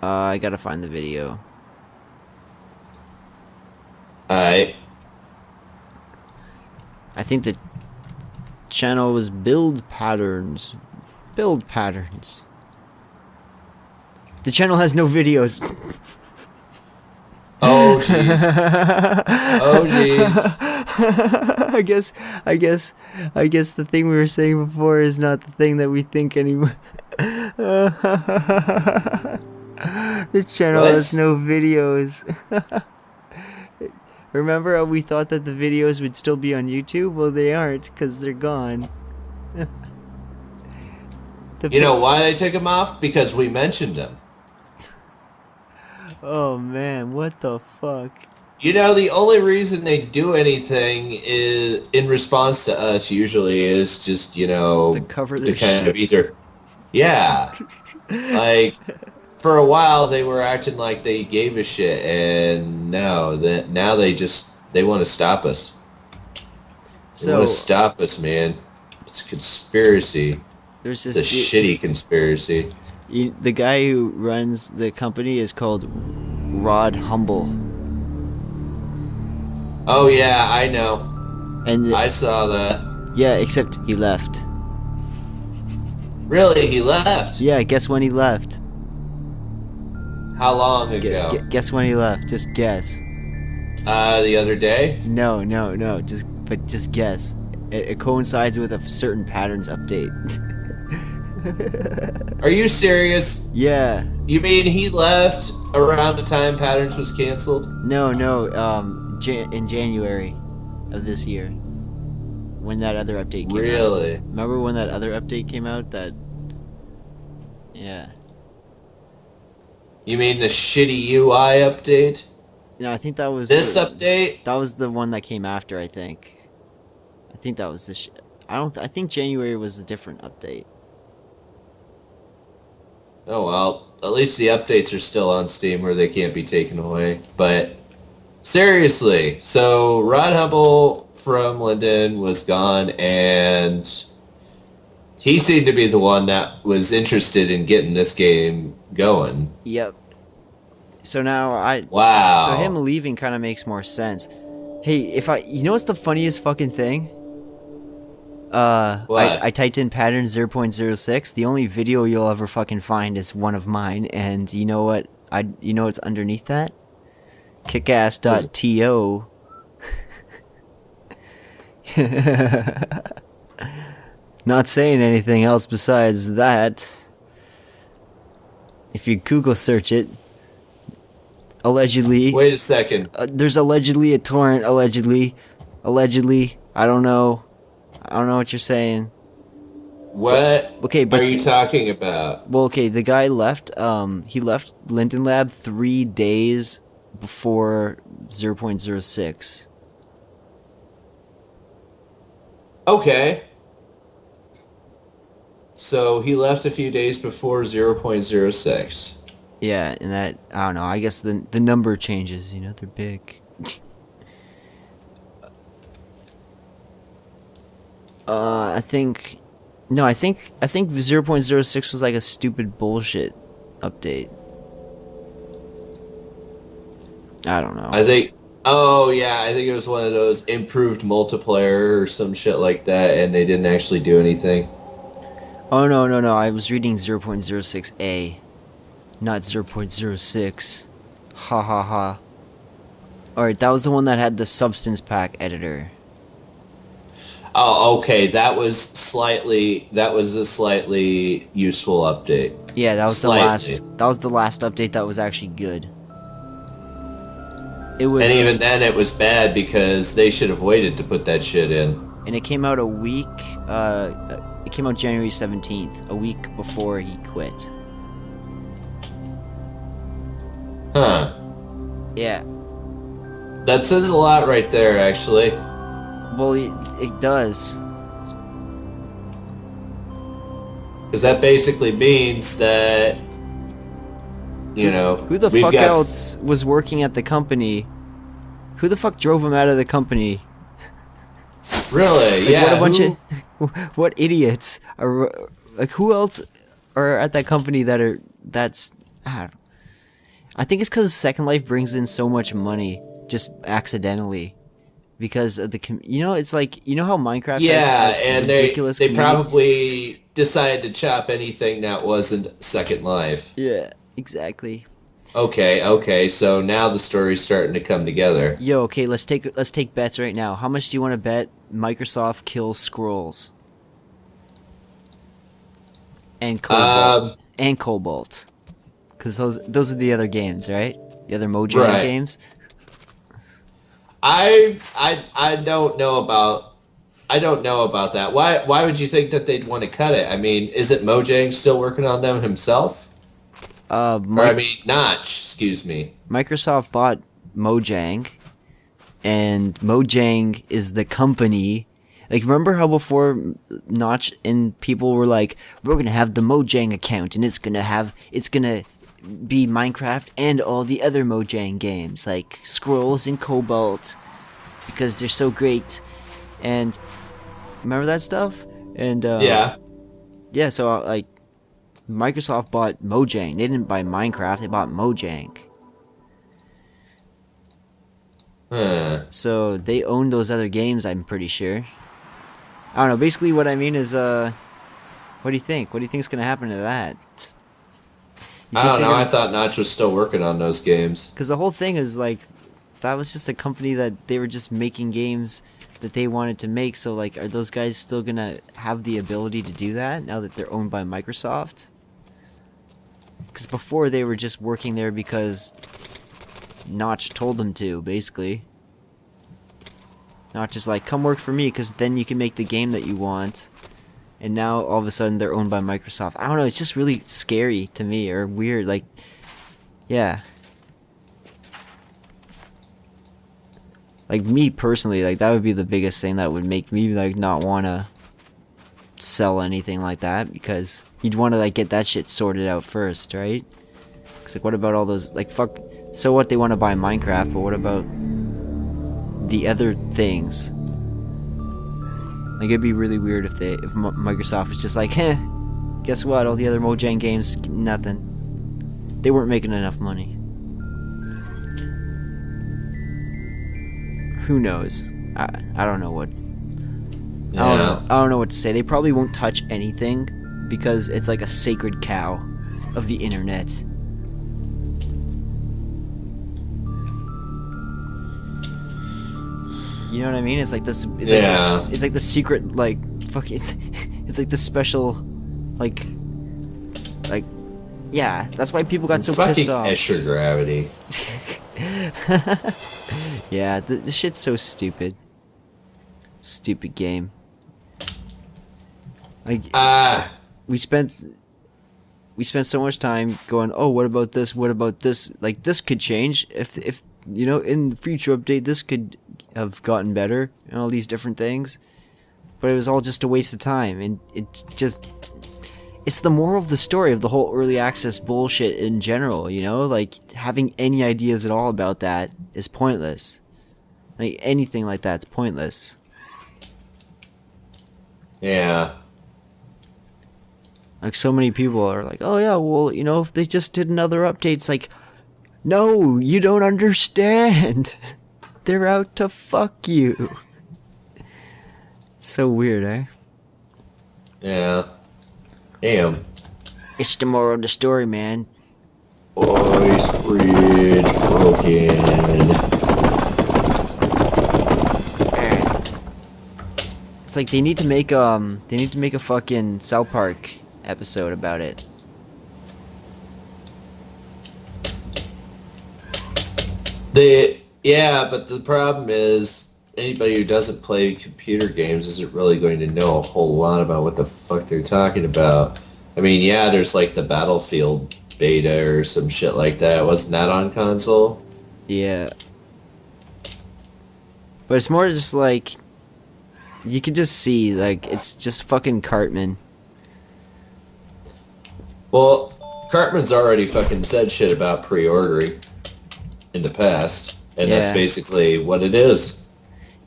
I gotta find the video. Alright. I think the channel was Build Patterns. Build Patterns. The channel has no videos. Oh, jeez. Oh, jeez. I guess the thing we were saying before is not the thing that we think anymore. The channel What? has no videos. Remember how we thought that the videos would still be on YouTube? Well, they aren't, because they're gone. You know why they took them off? Because we mentioned them. Oh man, what the fuck? You know, the only reason they do anything is in response to us usually is just, To cover to their kind of shit. either, yeah, like for a while they were acting like they gave a shit, and now they want to stop us. They want to So stop us, man. It's a conspiracy. there's It's a this shitty conspiracy. the guy who runs the company is called Rod Humble, Oh yeah, I know. and I saw that. yeah, except he left. Really, he left. Yeah, guess when he left? How long ago? Guess when he left? Just guess. The other day. No, no, no. Just guess. It coincides with a certain patterns update. Are you serious? Yeah. You mean he left around the time Patterns was canceled? No, no. In January of this year, when that other update came out. Really? Remember when that other update came out? That. Yeah. You mean the shitty UI update? No, I think that was This update? that was the one that came after. I think that was the. I don't. I think January was a different update. Oh well, at least the updates are still on Steam where they can't be taken away. But seriously, so Rod Hubble from Linden was gone, and he seemed to be the one that was interested in getting this game going. Yep. So now Wow. So him leaving kind of makes more sense. Hey, you know what's the funniest fucking thing? What? I typed in pattern 0.06. The only video you'll ever fucking find is one of mine, and you know what? You know what's underneath that? Kickass.to. Not saying anything else besides that. If you Google search it, allegedly, Wait a second. there's allegedly a torrent. Allegedly, I don't know. I don't know what you're saying. What Okay, but are you talking about? well, okay, the guy left. He left Linden Lab 3 days before 0.06. Okay. So he left a few days before 0.06. Yeah, and that I don't know. I guess the number changes. You know, they're big. I think. No, I think 0.06 was like a stupid bullshit update. I don't know. I think, oh yeah, I think it was one of those improved multiplayer or some shit like that, and they didn't actually do anything. Oh no, no, no. I was reading 0.06a, not 0.06. Ha ha ha. Alright, that was the one that had the substance pack editor. Oh, okay, that was a slightly useful update. Yeah, that was Slightly. that was the last update that was actually good. It was And even then it was bad because they should have waited to put that shit in. and it came out a week it came out January 17th, a week before he quit. Huh. Yeah. That says a lot right there, actually. Well, it does. Because that basically means that, Who the we've fuck got- else was working at the company? Who the fuck drove him out of the company? Really? Like, Yeah. what a bunch who- of what idiots are like? Who else are at that company that's I think it's because Second Life brings in so much money just accidentally because of it's like how Minecraft Yeah, has a and ridiculous they community? probably decided to chop anything that wasn't Second Life. Yeah, exactly. Okay, so now the story's starting to come together. Yo, okay, let's take bets right now. How much do you want to bet Microsoft kills Scrolls and Cobalt and Cobalt? Because those are the other games, right? The other Mojang Right. games. I don't know about that. Why would you think that they'd want to cut it? I mean, isn't Mojang still working on them himself? Or I mean, Notch. Excuse me. Microsoft bought Mojang, and Mojang is the company. Like, remember how before Notch and people were like, we're gonna have the Mojang account, and it's gonna be Minecraft and all the other Mojang games, like Scrolls and Cobalt, because they're so great. And remember that stuff? And yeah. So like, Microsoft bought Mojang. They didn't buy Minecraft. They bought Mojang. So they own those other games, I'm pretty sure. I don't know. Basically, what I mean is, what do you think? What do you think is gonna happen to that? I don't know. I thought Notch was still working on those games. Because the whole thing is like, that was just a company that they were just making games that they wanted to make. So like, are those guys still gonna have the ability to do that now that they're owned by Microsoft? Because before they were just working there because Notch told them to, basically. Notch is like, come work for me, because then you can make the game that you want. And now all of a sudden they're owned by Microsoft. I don't know, it's just really scary to me, or weird, like, yeah. Like, me personally, like, that would be the biggest thing that would make me, like, not want to sell anything like that, because you'd want to, like, get that shit sorted out first, right? Because, like, what about all those, like, fuck, so what, they want to buy Minecraft, but what about the other things? Like, it'd be really weird if Microsoft was just like, guess what, all the other Mojang games, nothing. They weren't making enough money. Who knows? I don't know what. Yeah. I don't know what to say. They probably won't touch anything because it's like a sacred cow of the internet. You know what I mean? It's like this. It's like this, it's like the secret, like fuck. It's like the special, like, yeah. That's why people got so pissed off. Escher Gravity. Yeah, the shit's so stupid. Stupid game. Like, we spent so much time going, oh, what about this? What about this? Like, this could change if you know, in the future update, this could have gotten better and all these different things. But it was all just a waste of time, and it's the moral of the story of the whole early access bullshit in general, you know? Like, having any ideas at all about that is pointless. Like, anything like that's pointless. Yeah. Like, so many people are like, oh yeah, well, you know, if they just did another update, it's like, no, you don't understand. They're out to fuck you. So weird, eh? Yeah. Damn. It's the moral of the story, man. Ice bridge broken. It's like they need to make a fucking South Park episode about it. Yeah, but the problem is anybody who doesn't play computer games isn't really going to know a whole lot about what the fuck they're talking about. I mean, yeah, there's like the Battlefield beta or some shit like that. Wasn't that on console? Yeah. But it's more just like, you could just see, like, it's just fucking Cartman. Well, Cartman's already fucking said shit about pre-ordering in the past, and that's basically what it is.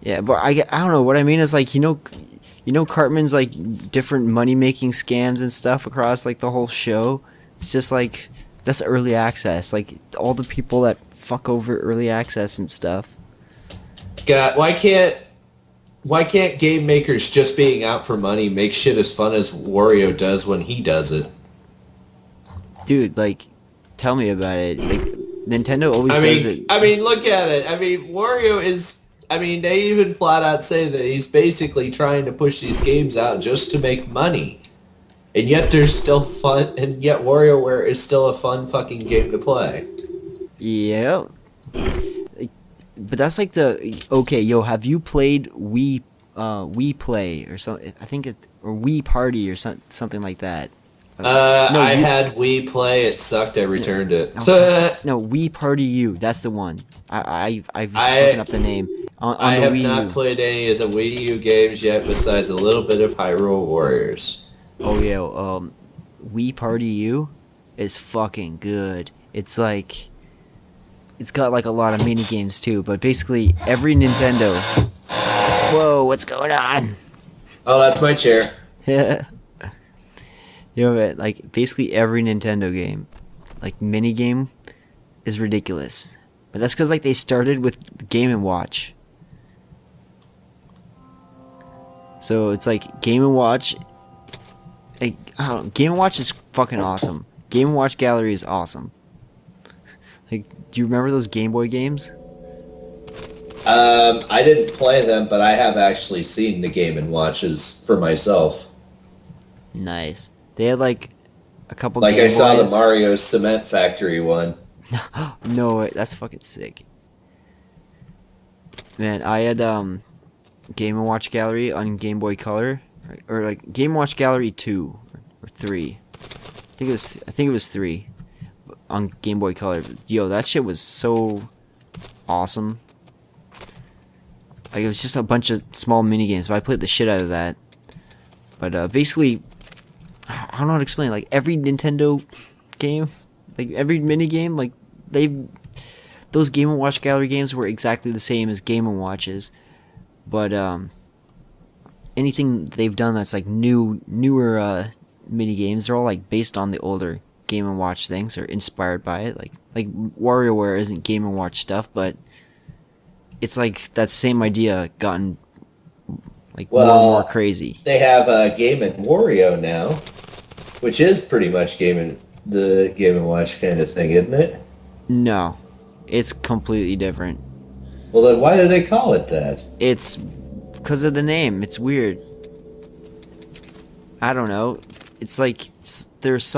Yeah, but I don't know, what I mean is, like, you know Cartman's, like, different money-making scams and stuff across, like, the whole show? It's just, like, that's early access. Like, all the people that fuck over early access and stuff. God, why can't game makers just being out for money make shit as fun as Wario does when he does it? Dude, like, tell me about it. Like, Nintendo always does it. I mean, look at it. I mean, Wario is... I mean, they even flat out say that he's basically trying to push these games out just to make money. And yet there's still fun... And yet WarioWare is still a fun fucking game to play. Yeah. But that's like the... Okay, yo, have you played Wii Play or something? I think it's... Or Wii Party or something like that. No, I you. had Wii Play. It sucked. I returned it. No, Wii Party U. That's the one. I was fucking I up the name on I the have Wii not U. played any of the Wii U games yet, besides a little bit of Hyrule Warriors. Oh yeah, Wii Party U is fucking good. It's like it's got like a lot of mini games too, but basically every Nintendo. Whoa, what's going on? Oh, that's my chair. Like basically every Nintendo game, like mini game, is ridiculous. But that's because like they started with Game and Watch. So it's like Game and Watch. Like I don't know, Game and Watch is fucking awesome. Game and Watch Gallery is awesome. Like, do you remember those Game Boy games? I didn't play them, but I have actually seen the Game and Watches for myself. Nice. They had like a couple. Like Game I saw the Boys. Mario Cement Factory one. No, that's fucking sick. Man, I had Game and Watch Gallery on Game Boy Color, or like Game and Watch Gallery 2 or 3. I think it was 3 on Game Boy Color. Yo, that shit was so awesome. Like it was just a bunch of small mini games, but I played the shit out of that. But basically, I don't know how to explain. Like every Nintendo game, like every mini game, like those Game and Watch Gallery games were exactly the same as Game and Watches, but anything they've done that's like newer mini games, they're all like based on the older Game and Watch things or inspired by it. Like WarioWare isn't Game and Watch stuff, but it's like that same idea gotten like more and more Well, crazy. they have Game and Wario now, which is pretty much the Game and Watch kind of thing, isn't it? No, it's completely different. Well, then why do they call it that? It's because of the name. It's weird. I don't know. It's like there's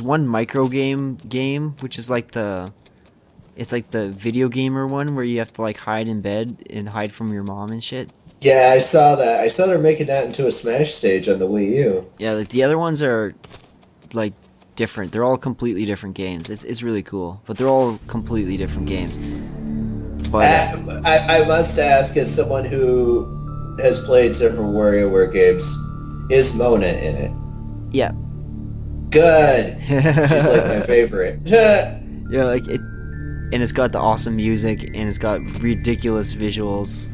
one micro game which is like it's like the video gamer one where you have to like hide in bed and hide from your mom and shit. Yeah, I saw that. I saw they're making that into a Smash stage on the Wii U. Yeah, like the other ones are like different. They're all completely different games. It's really cool, but they're all completely different games. But I must ask, as someone who has played several WarioWare games, is Mona in it? yeah. Good. She's like my favorite. Yeah, like it, and it's got the awesome music, and it's got ridiculous visuals.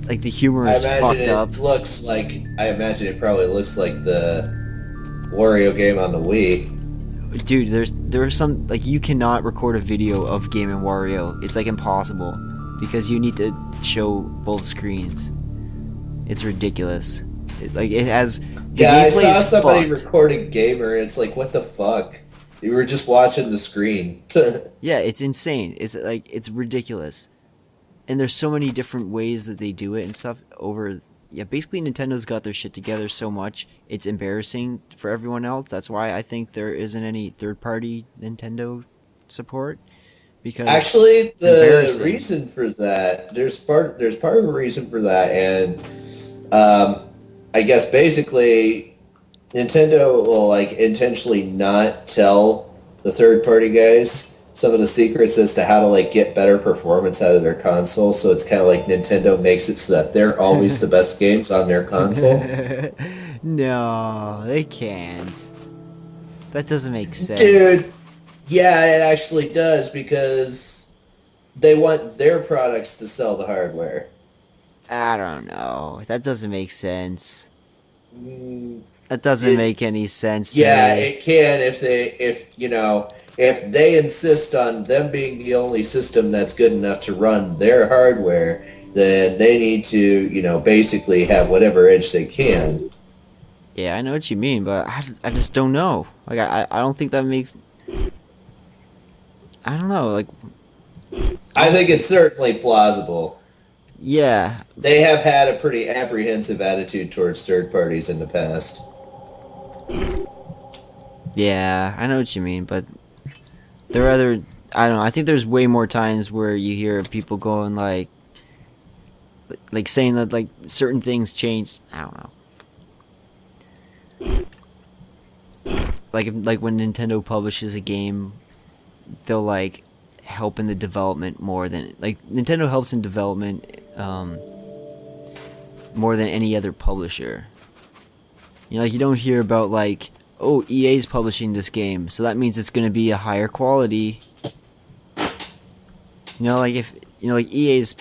Like the humor I is imagine fucked it up. looks like. I imagine it probably looks like the Wario game on the Wii. Dude, there are some like you cannot record a video of Game and Wario. It's like impossible because you need to show both screens. It's ridiculous. It has the Yeah, I gameplay saw is somebody fucked. recording Gamer. It's like, what the fuck? You were just watching the screen. Yeah, it's insane. It's like it's ridiculous. And there's so many different ways that they do it and stuff over yeah, basically Nintendo's got their shit together so much, it's embarrassing for everyone else. That's why I think there isn't any third-party Nintendo support because Actually, it's the embarrassing. reason for that, there's part of a reason for that, and I guess basically Nintendo will like intentionally not tell the third party guys some of the secrets as to how to like get better performance out of their console. So it's kind of like Nintendo makes it so that they're always the best games on their console. No, they can't. That doesn't make sense. Dude, yeah, it actually does because they want their products to sell the hardware. I don't know. That doesn't make sense. Mm, That doesn't It- make any sense to Yeah, me. it can if they insist on them being the only system that's good enough to run their hardware, then they need to, basically have whatever edge they can. Yeah, I know what you mean, but I just don't know. Like, I don't think that makes... I don't know, like, I think it's certainly plausible. yeah. They have had a pretty apprehensive attitude towards third parties in the past. Yeah, I know what you mean, but there are other... I don't know, I think there's way more times where you hear people going, like saying that, like, certain things changed. I don't know. like when Nintendo publishes a game, they'll like help in the development more than like Nintendo helps in development more than any other publisher. You know, like you don't hear about like, oh, EA's publishing this game, so that means it's going to be a higher quality. You know, like if you know, like EA's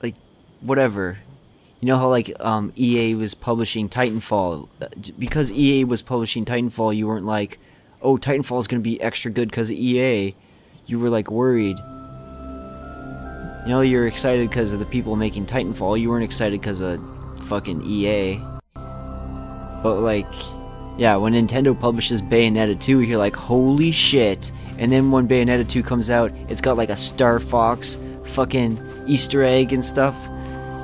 like whatever. You know how like EA was publishing Titanfall, because EA was publishing Titanfall, you weren't like, oh, Titanfall is going to be extra good because of EA. You were like worried. You know, you're excited because of the people making Titanfall. You weren't excited because of fucking EA. But like, yeah, when Nintendo publishes Bayonetta 2, you're like, holy shit. And then when Bayonetta 2 comes out, it's got like a Star Fox fucking Easter egg and stuff.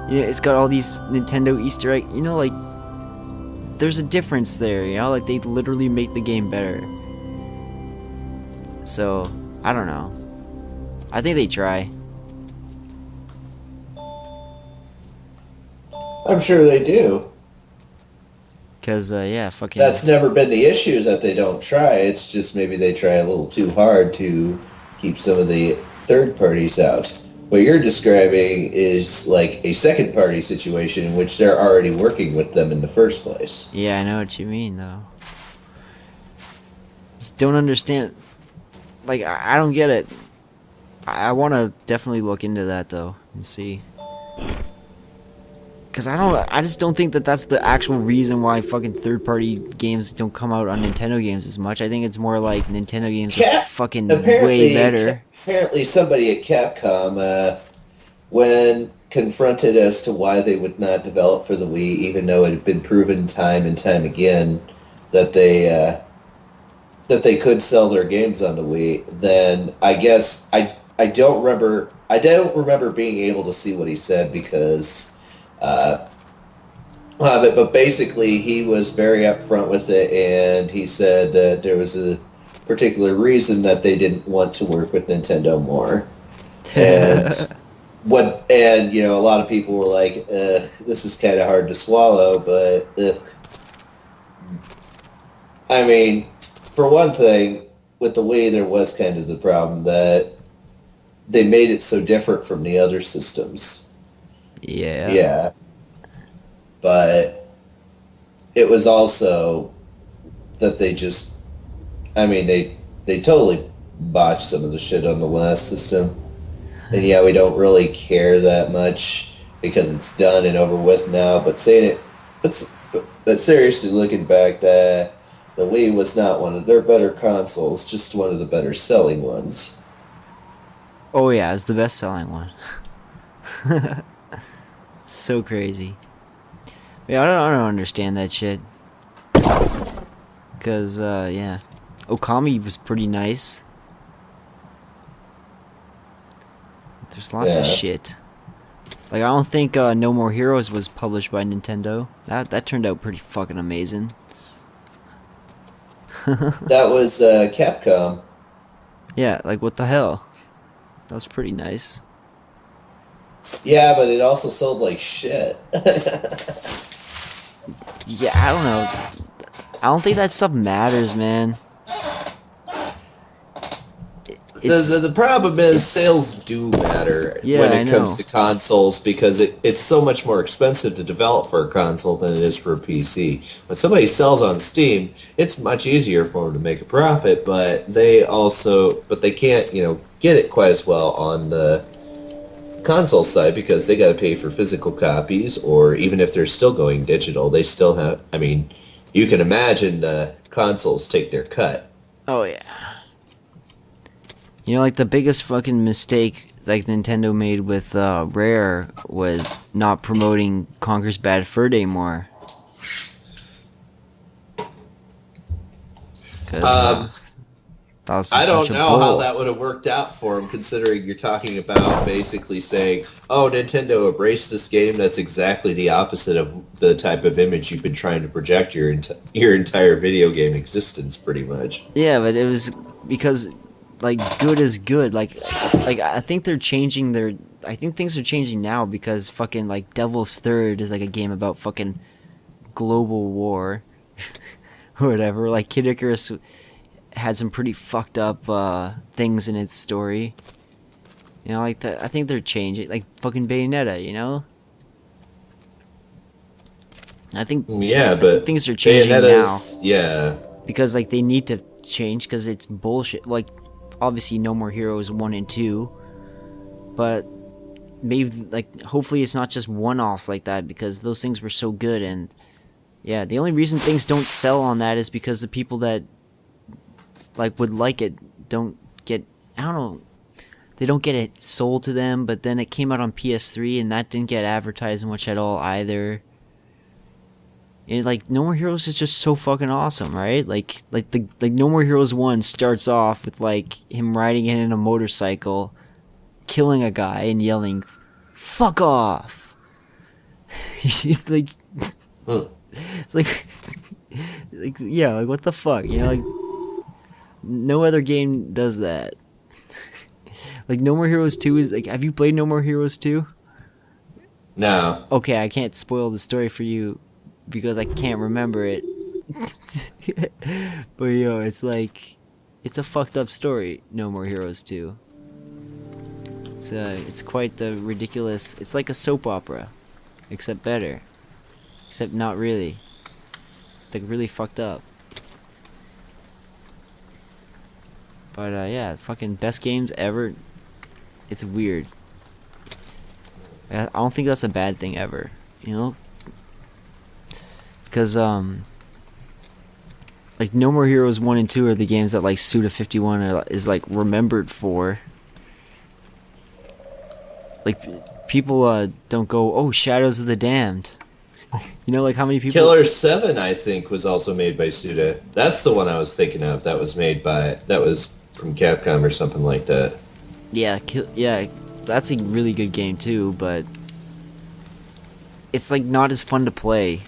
You know, it's got all these Nintendo Easter egg. You know, like, there's a difference there. You know, like they literally make the game better. So I don't know. I think they try. I'm sure they do. Cause yeah, fucking. That's never been the issue, that they don't try. It's just maybe they try a little too hard to keep some of the third parties out. What you're describing is like a second party situation in which they're already working with them in the first place. Yeah, I know what you mean though. Just don't understand. Like I don't get it. I want to definitely look into that though and see. Cause I just don't think that that's the actual reason why fucking third-party games don't come out on Nintendo games as much. I think it's more like Nintendo games are fucking way better. Apparently somebody at Capcom, when confronted as to why they would not develop for the Wii, even though it had been proven time and time again that they could sell their games on the Wii, then I guess I don't remember being able to see what he said because of it, but basically he was very upfront with it, and he said that there was a particular reason that they didn't want to work with Nintendo more. And you know, a lot of people were like, this is kind of hard to swallow, but I mean, for one thing, with the Wii, there was kind of the problem that they made it so different from the other systems. Yeah. Yeah. But it was also that they just, I mean, they totally botched some of the shit on the last system. And yeah, we don't really care that much because it's done and over with now. But but seriously, looking back, the Wii was not one of their better consoles, just one of the better selling ones. Oh yeah, it's the best selling one. So crazy. Yeah, I don't understand that shit. Cause yeah, Okami was pretty nice. There's lots of shit. Like I don't think No More Heroes was published by Nintendo. That turned out pretty fucking amazing. That was Capcom. Yeah, like what the hell? That was pretty nice. Yeah, but it also sold like shit. Yeah, I don't know. I don't think that stuff matters, man. The problem is sales do matter when it comes to consoles because it's so much more expensive to develop for a console than it is for a PC. When somebody sells on Steam, it's much easier for them to make a profit, but they can't, you know, get it quite as well on the console side because they got to pay for physical copies, or even if they're still going digital, they still have, I mean, you can imagine the consoles take their cut. Oh yeah. You know, like the biggest fucking mistake like Nintendo made with Rare was not promoting Conker's Bad Fur Day more. I don't know how that would have worked out for them, considering you're talking about basically saying, oh, Nintendo embraced this game that's exactly the opposite of the type of image you've been trying to project your entire video game existence, pretty much. Yeah, but it was because, like, good is good. Like I think they're changing their... I think things are changing now because fucking, like, Devil's Third is, like, a game about fucking global war. or whatever. Like Kid Icarus had some pretty fucked up things in its story. You know, like that. I think they're changing, like fucking Bayonetta. You know, I think Yeah, but things are changing now Bayonetta's, yeah. because like they need to change because it's bullshit. Like obviously, No More Heroes 1 and 2, but maybe like hopefully it's not just one-offs like that because those things were so good. And yeah, the only reason things don't sell on that is because the people that like would like it don't get, I don't know, they don't get it sold to them. But then it came out on PS3 and that didn't get advertised much at all either. And like No More Heroes is just so fucking awesome, right? Like No More Heroes 1 starts off with like him riding in a motorcycle, killing a guy and yelling, "Fuck off!" like, it's like yeah, like what the fuck, you know? Like no other game does that. Like No More Heroes 2 is like, have you played No More Heroes 2? No. Okay, I can't spoil the story for you because I can't remember it. But yo, it's like, it's a fucked up story, No More Heroes 2. It's quite the ridiculous. It's like a soap opera, except better, except not really. It's like really fucked up. But yeah, fucking best games ever. It's weird. I don't think that's a bad thing ever, you know? Because like No More Heroes 1 and 2 are the games that like Suda51 is like remembered for. Like people don't go, "Oh, Shadows of the Damned." You know, like how many people? Killer 7, I think, was also made by Suda. That's the one I was thinking of. That was from Capcom or something like that. Yeah, yeah, that's a really good game too, but it's like not as fun to play.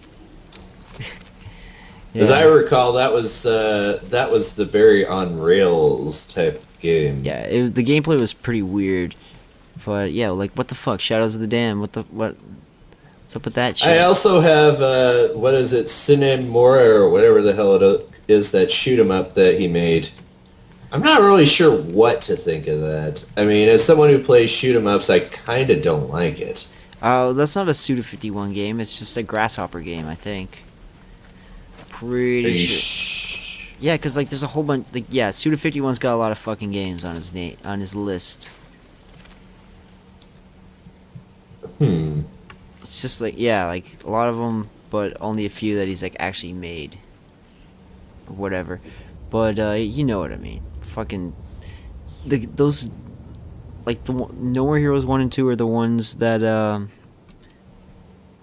As I recall, that was the very on rails type of game. Yeah, the gameplay was pretty weird, but yeah, like what the fuck, Shadows of the Dam? What's up with that shit? I also have what is it, Sine Mora or whatever the hell it is, that shoot 'em up that he made. I'm not really sure what to think of that. I mean, as someone who plays shoot 'em ups, I kind of don't like it. That's not a Suda51 game. It's just a Grasshopper game, I think. Pretty sure. Yeah, because like there's a whole bunch. Like yeah, Suda51's got a lot of fucking games on his list. It's just like, yeah, like a lot of them, but only a few that he's like actually made. Or whatever. But you know what I mean. Fucking those, like No More Heroes 1 and 2 are the ones that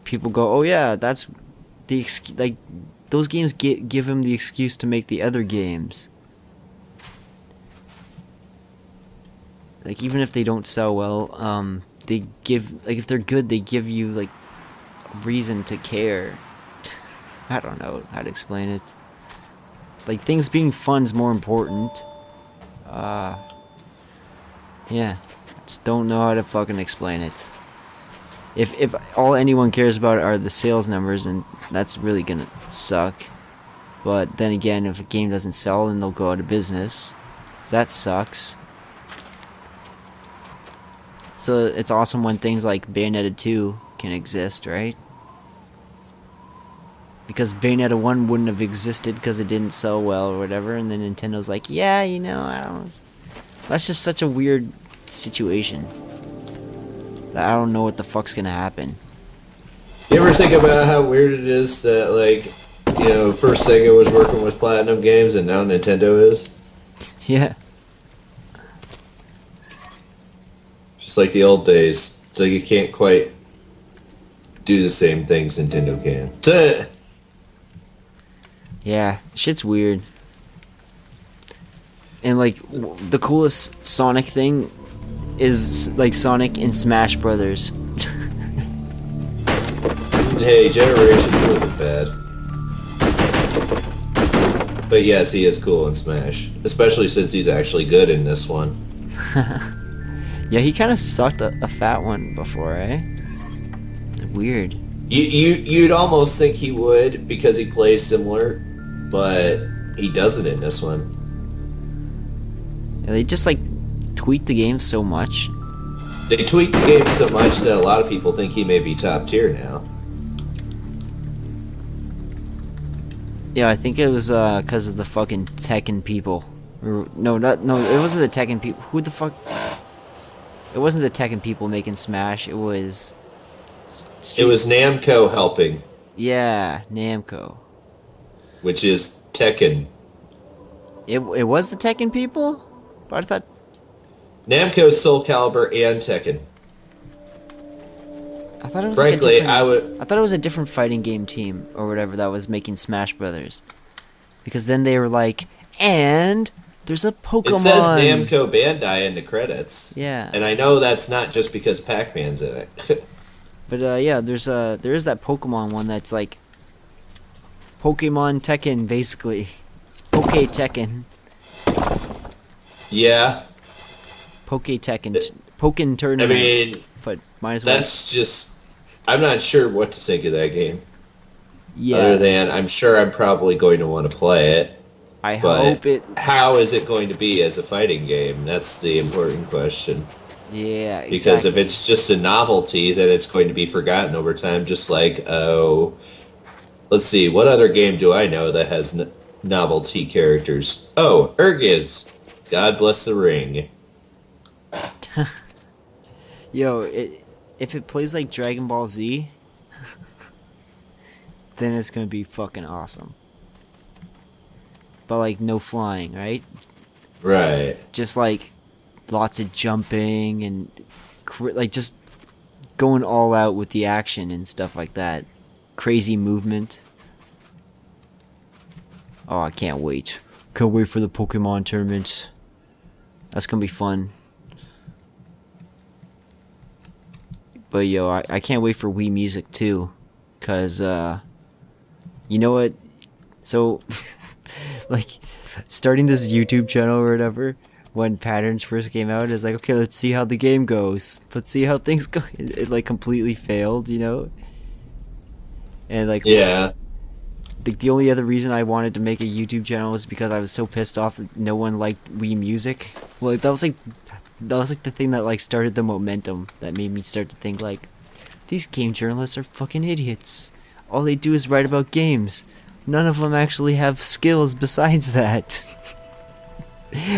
people go, "Oh yeah, that's the like those games give him the excuse to make the other games." Like even if they don't sell well, they give, like if they're good, they give you like reason to care. I don't know how to explain it. Like things being fun's more important. Yeah, just don't know how to fucking explain it. If all anyone cares about are the sales numbers, and that's really gonna suck. But then again, if a game doesn't sell, then they'll go out of business. So that sucks. So it's awesome when things like Bayonetta 2 can exist, right? Because Bayonetta 1 wouldn't have existed because it didn't sell well or whatever, and then Nintendo's like, yeah, you know, I don't... That's just such a weird situation. I don't know what the fuck's gonna happen. You ever think about how weird it is that, like, you know, first Sega was working with Platinum Games and now Nintendo is? Yeah. Just like the old days. It's like you can't quite do the same things Nintendo can. Yeah, shit's weird. And like the coolest Sonic thing is like Sonic in Smash Brothers. Hey, Generations wasn't bad. But yes, he is cool in Smash. Especially since he's actually good in this one. Yeah, he kind of sucked a fat one before, eh? Weird. You'd almost think he would because he plays similar. but he doesn't in this one. Yeah, they just like tweak the game so much. They tweaked the game so much that a lot of people think he may be top tier now. Yeah, I think it was because of the fucking Tekken people. No, it wasn't the Tekken people. Who the fuck? It wasn't the Tekken people making Smash. It was. It was Namco helping, Yeah, Namco. which is Tekken. It was the Tekken people, but I thought. Namco's Soul Calibur and Tekken. I thought it was Frankly, like I thought it was a different fighting game team or whatever that was making Smash Brothers, because then they were like, and there's a Pokemon. It says Namco Bandai in the credits. Yeah. And I know that's not just because Pac-Man's in it. But yeah, there is that Pokemon one that's like Pokemon Tekken basically. It's Poke Tekken. Yeah. Poke Tekken. Pokken I tournament. mean, But might as well. that's just... I'm not sure what to think of that game. Yeah. Other than I'm sure I'm probably going to want to play it. I But hope it. how is it going to be as a fighting game? That's the important question. Yeah. Exactly. Because if it's just a novelty, then it's going to be forgotten over time. Just like, oh, let's see, what other game do I know that has novelty characters? Oh, Urgiz. God bless the ring. Yo, if it plays like Dragon Ball Z, then it's gonna be fucking awesome. But like no flying, right? Right. Just like lots of jumping and like just going all out with the action and stuff like that. Crazy movement. Oh, I can't wait. Can't wait for the Pokemon tournament. That's gonna be fun. But yo, I can't wait for Wii Music too. Cause you know what? So like starting this YouTube channel or whatever, when Patterns first came out, is like, okay, let's see how the game goes. Let's see how things go. It like completely failed, you know? And like Yeah. the only other reason I wanted to make a YouTube channel was because I was so pissed off that no one liked Wii Music. Like that was like the thing that like started the momentum that made me start to think like, these game journalists are fucking idiots. All they do is write about games. None of them actually have skills besides that.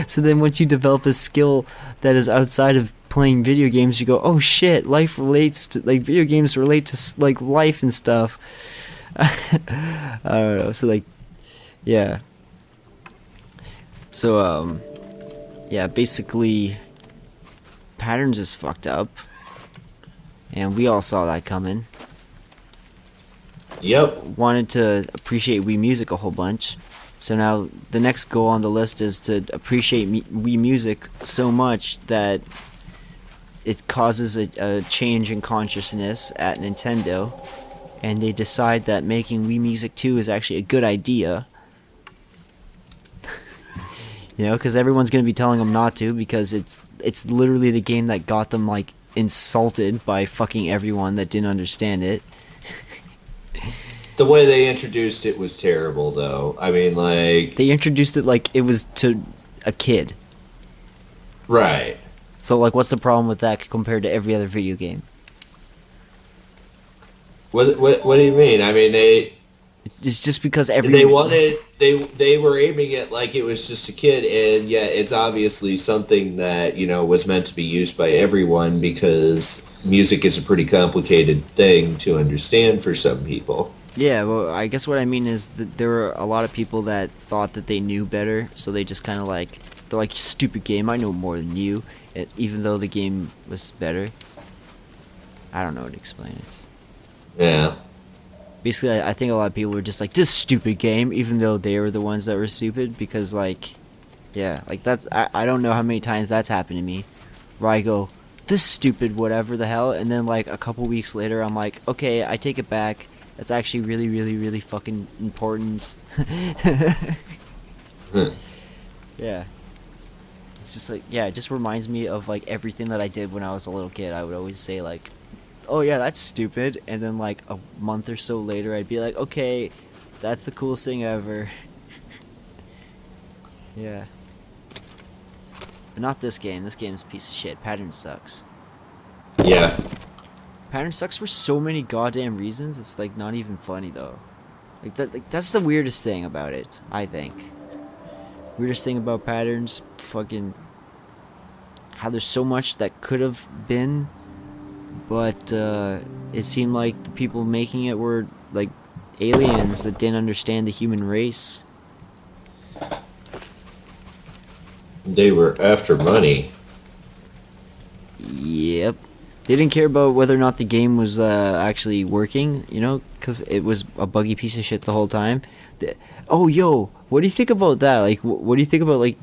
So then once you develop a skill that is outside of playing video games, you go, oh shit, life relates to, like, video games relate to like life and stuff. I don't know. So like, yeah. So yeah, basically Patterns is fucked up, and we all saw that coming. Yep. Wanted to appreciate Wii Music a whole bunch, so now the next goal on the list is to appreciate Wii Music so much that it causes a change in consciousness at Nintendo, and they decide that making Wii Music 2 is actually a good idea. You know, because everyone's going to be telling them not to, because it's literally the game that got them like insulted by fucking everyone that didn't understand it. The way they introduced it was terrible, though. I mean, like... They introduced it like it was to a kid. Right. So, like, what's the problem with that compared to every other video game? What do you mean? I mean, It's just because they were aiming it like it was just a kid, and yet it's obviously something that, you know, was meant to be used by everyone, because music is a pretty complicated thing to understand for some people. Yeah, well, I guess what I mean is that there were a lot of people that thought that they knew better, so they just kind of like, they're like, stupid game, I know more than you, even though the game was better. I don't know how to explain it. Yeah. Basically, I think a lot of people were just like, this stupid game, even though they were the ones that were stupid, because, like, yeah, like, that's, I don't know how many times that's happened to me, where I go, this stupid whatever the hell, and then, like, a couple weeks later, I'm like, okay, I take it back, that's actually really, really, really fucking important. Yeah. It's just like, yeah, it just reminds me of, like, everything that I did when I was a little kid. I would always say, like, oh yeah, that's stupid, and then like a month or so later I'd be like, okay, that's the coolest thing ever. Yeah. But not this game. This game's a piece of shit. Pattern sucks. Yeah. Pattern sucks for so many goddamn reasons. It's like not even funny though. Like that. Like that's the weirdest thing about it. I think. Weirdest thing about patterns, fucking. How there's so much that could have been, but it seemed like the people making it were like aliens that didn't understand the human race. They were after money. Yep. They didn't care about whether or not the game was actually working, you know, because it was a buggy piece of shit the whole time. Oh, yo, what do you think about that? Like, what do you think about, like,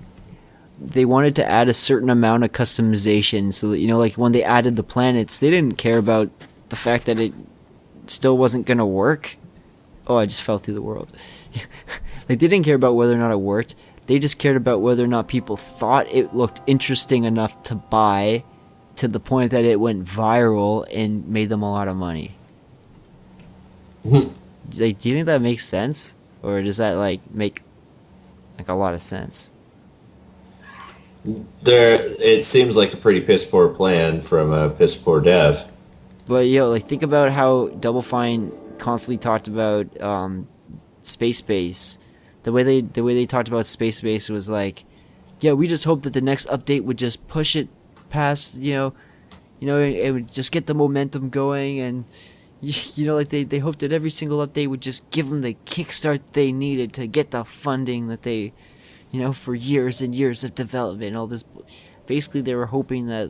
they wanted to add a certain amount of customization so that, you know, like, when they added the planets, they didn't care about the fact that it still wasn't going to work. Oh, I just fell through the world. Like, they didn't care about whether or not it worked. They just cared about whether or not people thought it looked interesting enough to buy, to the point that it went viral and made them a lot of money. Like, do you think that makes sense? Or does that, like, make, like, a lot of sense? It seems like a pretty piss poor plan from a piss poor dev. But, yo, like, think about how Double Fine constantly talked about Space Base. The way they talked about Space Base was like, yeah, we just hope that the next update would just push it past, it would just get the momentum going, and like they hoped that every single update would just give them the kickstart they needed to get the funding that they, for years and years of development, all this. Basically, they were hoping that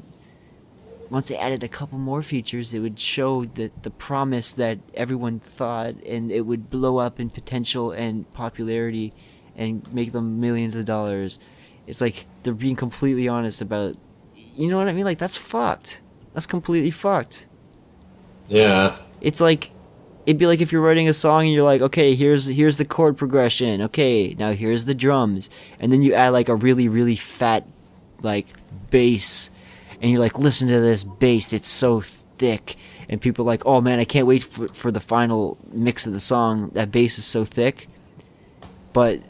once they added a couple more features, it would show that the promise that everyone thought, and it would blow up in potential and popularity and make them millions of dollars. It's like they're being completely honest about, you know what I mean? Like, that's fucked. That's completely fucked. Yeah. It's like, it'd be like if you're writing a song and you're like, okay, here's the chord progression. Okay, now here's the drums. And then you add like a really, really fat, like, bass. And you're like, listen to this bass, it's so thick. And people are like, oh man, I can't wait for the final mix of the song. That bass is so thick. But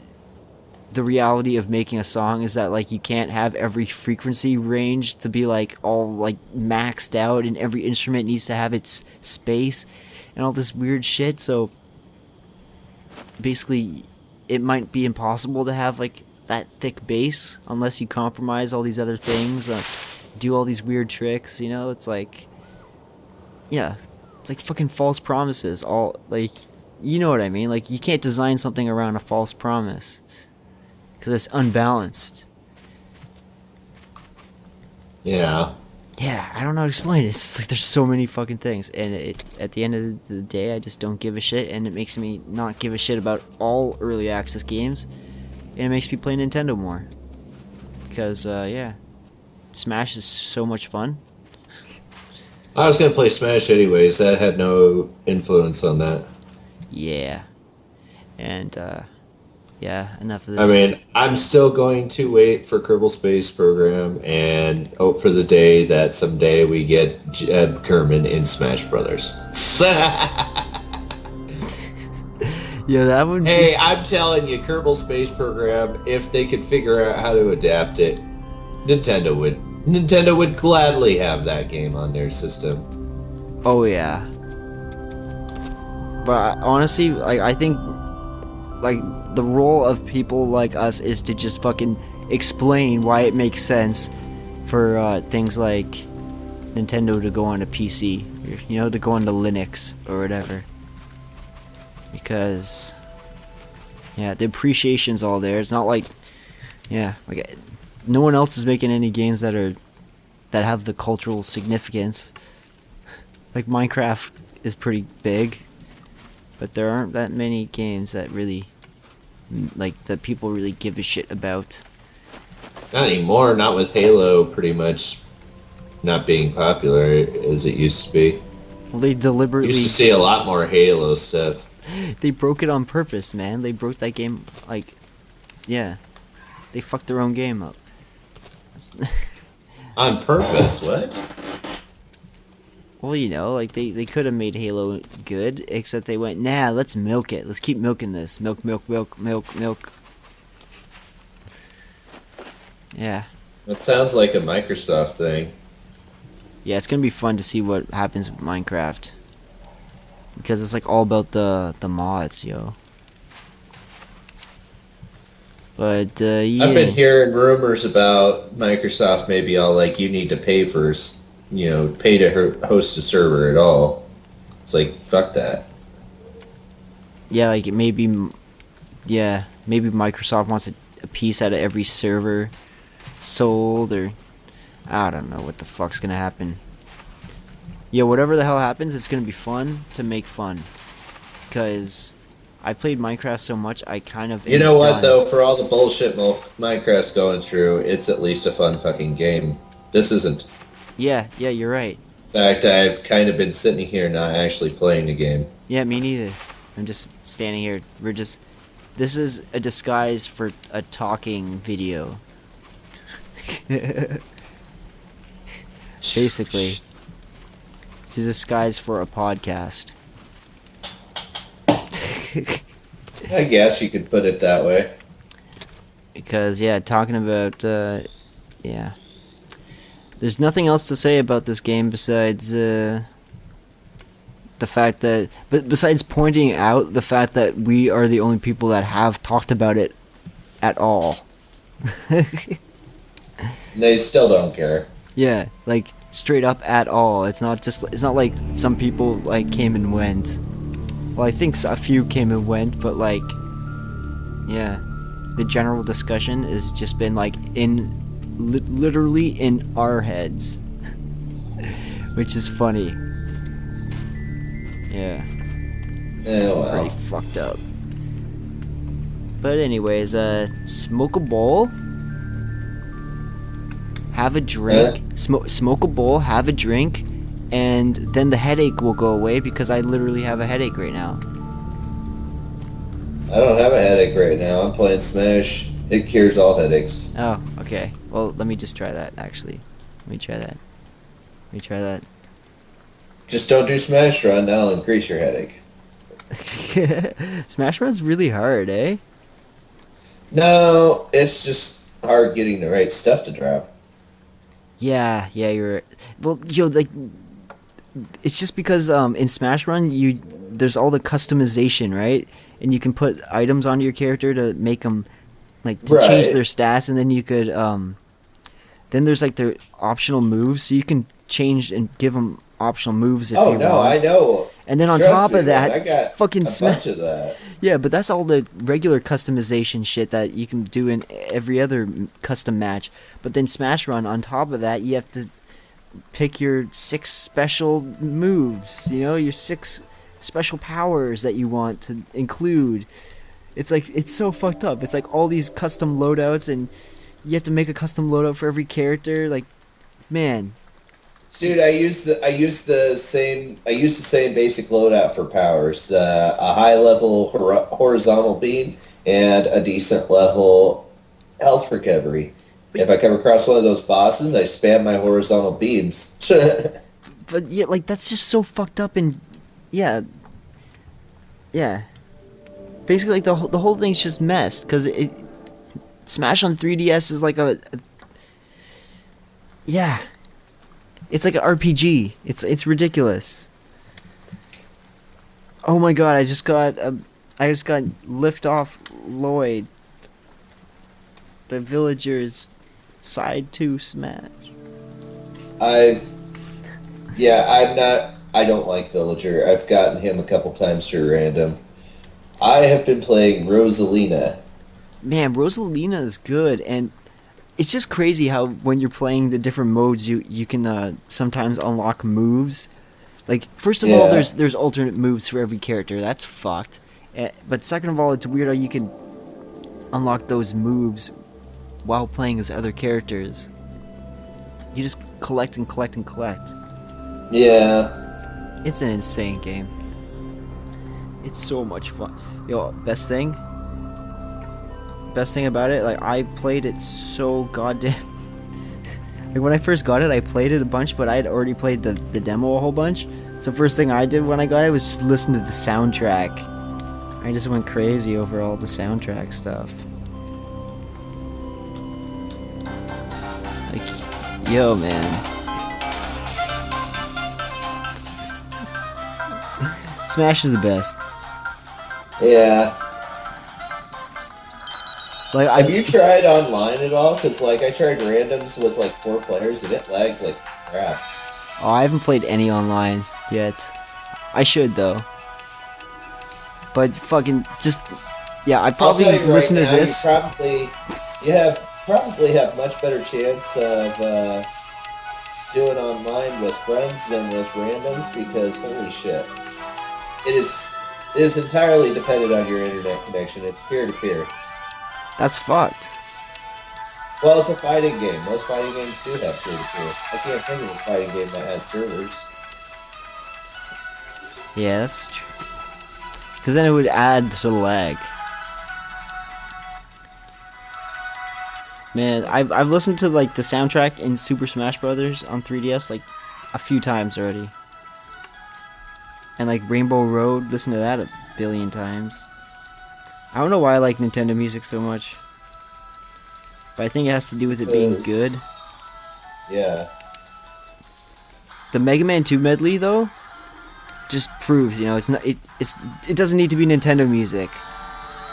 the reality of making a song is that, like, you can't have every frequency range to be like all like maxed out, and every instrument needs to have its space and all this weird shit. So basically it might be impossible to have like that thick bass unless you compromise all these other things, do all these weird tricks. It's like, yeah, it's like fucking false promises. All, like, you know what I mean? Like, you can't design something around a false promise because it's unbalanced. Yeah. Yeah, I don't know how to explain it. It's just like there's so many fucking things, and at the end of the day, I just don't give a shit, and it makes me not give a shit about all early access games, and it makes me play Nintendo more. Because, yeah, Smash is so much fun. I was going to play Smash anyways. That had no influence on that. Yeah. And, yeah, enough of this. I mean, I'm still going to wait for Kerbal Space Program and hope for the day that someday we get Jeb Kerman in Smash Brothers. Yeah, that would Hey, I'm telling you, Kerbal Space Program, if they could figure out how to adapt it, Nintendo would gladly have that game on their system. Oh, yeah. But honestly, like, I think, like, the role of people like us is to just fucking explain why it makes sense for things like Nintendo to go on a PC, to go on to Linux or whatever. Because, yeah, the appreciation's all there. It's not like, yeah, like, no one else is making any games that have the cultural significance. Like, Minecraft is pretty big, but there aren't that many games that really, like, that people really give a shit about. Not anymore, not with Halo pretty much not being popular as it used to be. Well, they deliberately... You used to see a lot more Halo stuff. They broke it on purpose, man. They broke that game, like, yeah. They fucked their own game up. On purpose, what? Well, like, they could have made Halo good, except they went, nah, let's milk it. Let's keep milking this. Milk. Yeah. It sounds like a Microsoft thing. Yeah, it's gonna be fun to see what happens with Minecraft. Because it's like all about the mods, yo. But yeah. I've been hearing rumors about Microsoft maybe all like you need to pay for, pay to host a server at all. It's like, fuck that. Yeah, like maybe, yeah, maybe Microsoft wants a piece out of every server sold, or I don't know what the fuck's gonna happen. Yeah, whatever the hell happens, it's gonna be fun to make fun. Cause I played Minecraft so much, I kind of. You know what though? For all the bullshit Minecraft's going through, it's at least a fun fucking game. This isn't. Yeah, you're right. In fact, I've kind of been sitting here not actually playing the game. Yeah, me neither. I'm just standing here. This is a disguise for a talking video. Basically. It's a disguise for a podcast. I guess you could put it that way. Because, yeah, talking about, yeah. There's nothing else to say about this game besides, the fact that, but besides pointing out the fact that we are the only people that have talked about it at all. They still don't care. Yeah, like straight up at all. It's not like some people like came and went. Well, I think a few came and went, but like, yeah, the general discussion has just been like literally in our heads, which is funny. Yeah. Well. Pretty fucked up. But anyways, smoke a bowl, have a drink, smoke a bowl, have a drink, and then the headache will go away because I literally have a headache right now. I don't have a headache right now. I'm playing Smash. It cures all headaches. Oh, okay. Well, let me just try that, actually. Let me try that. Just don't do Smash Run. That'll increase your headache. Smash Run's really hard, eh? No, it's just hard getting the right stuff to drop. Yeah, you're right. Well, like, it's just because in Smash Run there's all the customization, right? And you can put items onto your character to make them like to change their stats, and then you could then there's like their optional moves, so you can change and give them optional moves if you want. Oh no, I know. And then on top of that, I got fucking bunch of that. Yeah, but that's all the regular customization shit that you can do in every other custom match. But then Smash Run, on top of that, you have to pick your 6 special moves, your 6 special powers that you want to include. It's like, it's so fucked up. It's like all these custom loadouts, and you have to make a custom loadout for every character. Like, man. Dude, I used the same basic loadout for powers. A high level horizontal beam and a decent level health recovery. If I come across one of those bosses, I spam my horizontal beams. But yeah, like that's just so fucked up, and yeah. Basically, like the whole thing's just messed because Smash on 3DS is like yeah. It's like an RPG. It's ridiculous. Oh my god! I just got Lift Off Lloyd, the Villagers Side 2 Smash. I don't like Villager. I've gotten him a couple times through random. I have been playing Rosalina. Man, Rosalina is good, and it's just crazy how when you're playing the different modes, you can sometimes unlock moves. Like, first of all, there's alternate moves for every character. That's fucked. But second of all, it's weird how you can unlock those moves while playing as other characters. You just collect and collect and collect. Yeah. It's an insane game. It's so much fun. Yo, best thing about it, like, I played it so goddamn like, when I first got it, I played it a bunch, but I had already played the demo a whole bunch. So first thing I did when I got it was just listen to the soundtrack. I just went crazy over all the soundtrack stuff. Yo, man. Smash is the best. Yeah. Like, Have you tried online at all? Because, like, I tried randoms with, like, 4 players, and it lags like crap. Oh, I haven't played any online yet. I should, though. But fucking just, yeah, I probably I'll tell you listen right to now, this. You probably have much better chance of doing online with friends than with randoms, because holy shit, it is entirely dependent on your internet connection. It's peer to peer. That's fucked. Well, it's a fighting game. Most fighting games do have peer to peer. I can't think of a fighting game that has servers. Yeah, that's true. Because then it would add to the lag. Man, I've listened to like the soundtrack in Super Smash Brothers on 3DS like a few times already. And like Rainbow Road, listen to that a billion times. I don't know why I like Nintendo music so much. But I think it has to do with it being good. Yeah. The Mega Man 2 medley though just proves, you know, it's not it doesn't need to be Nintendo music.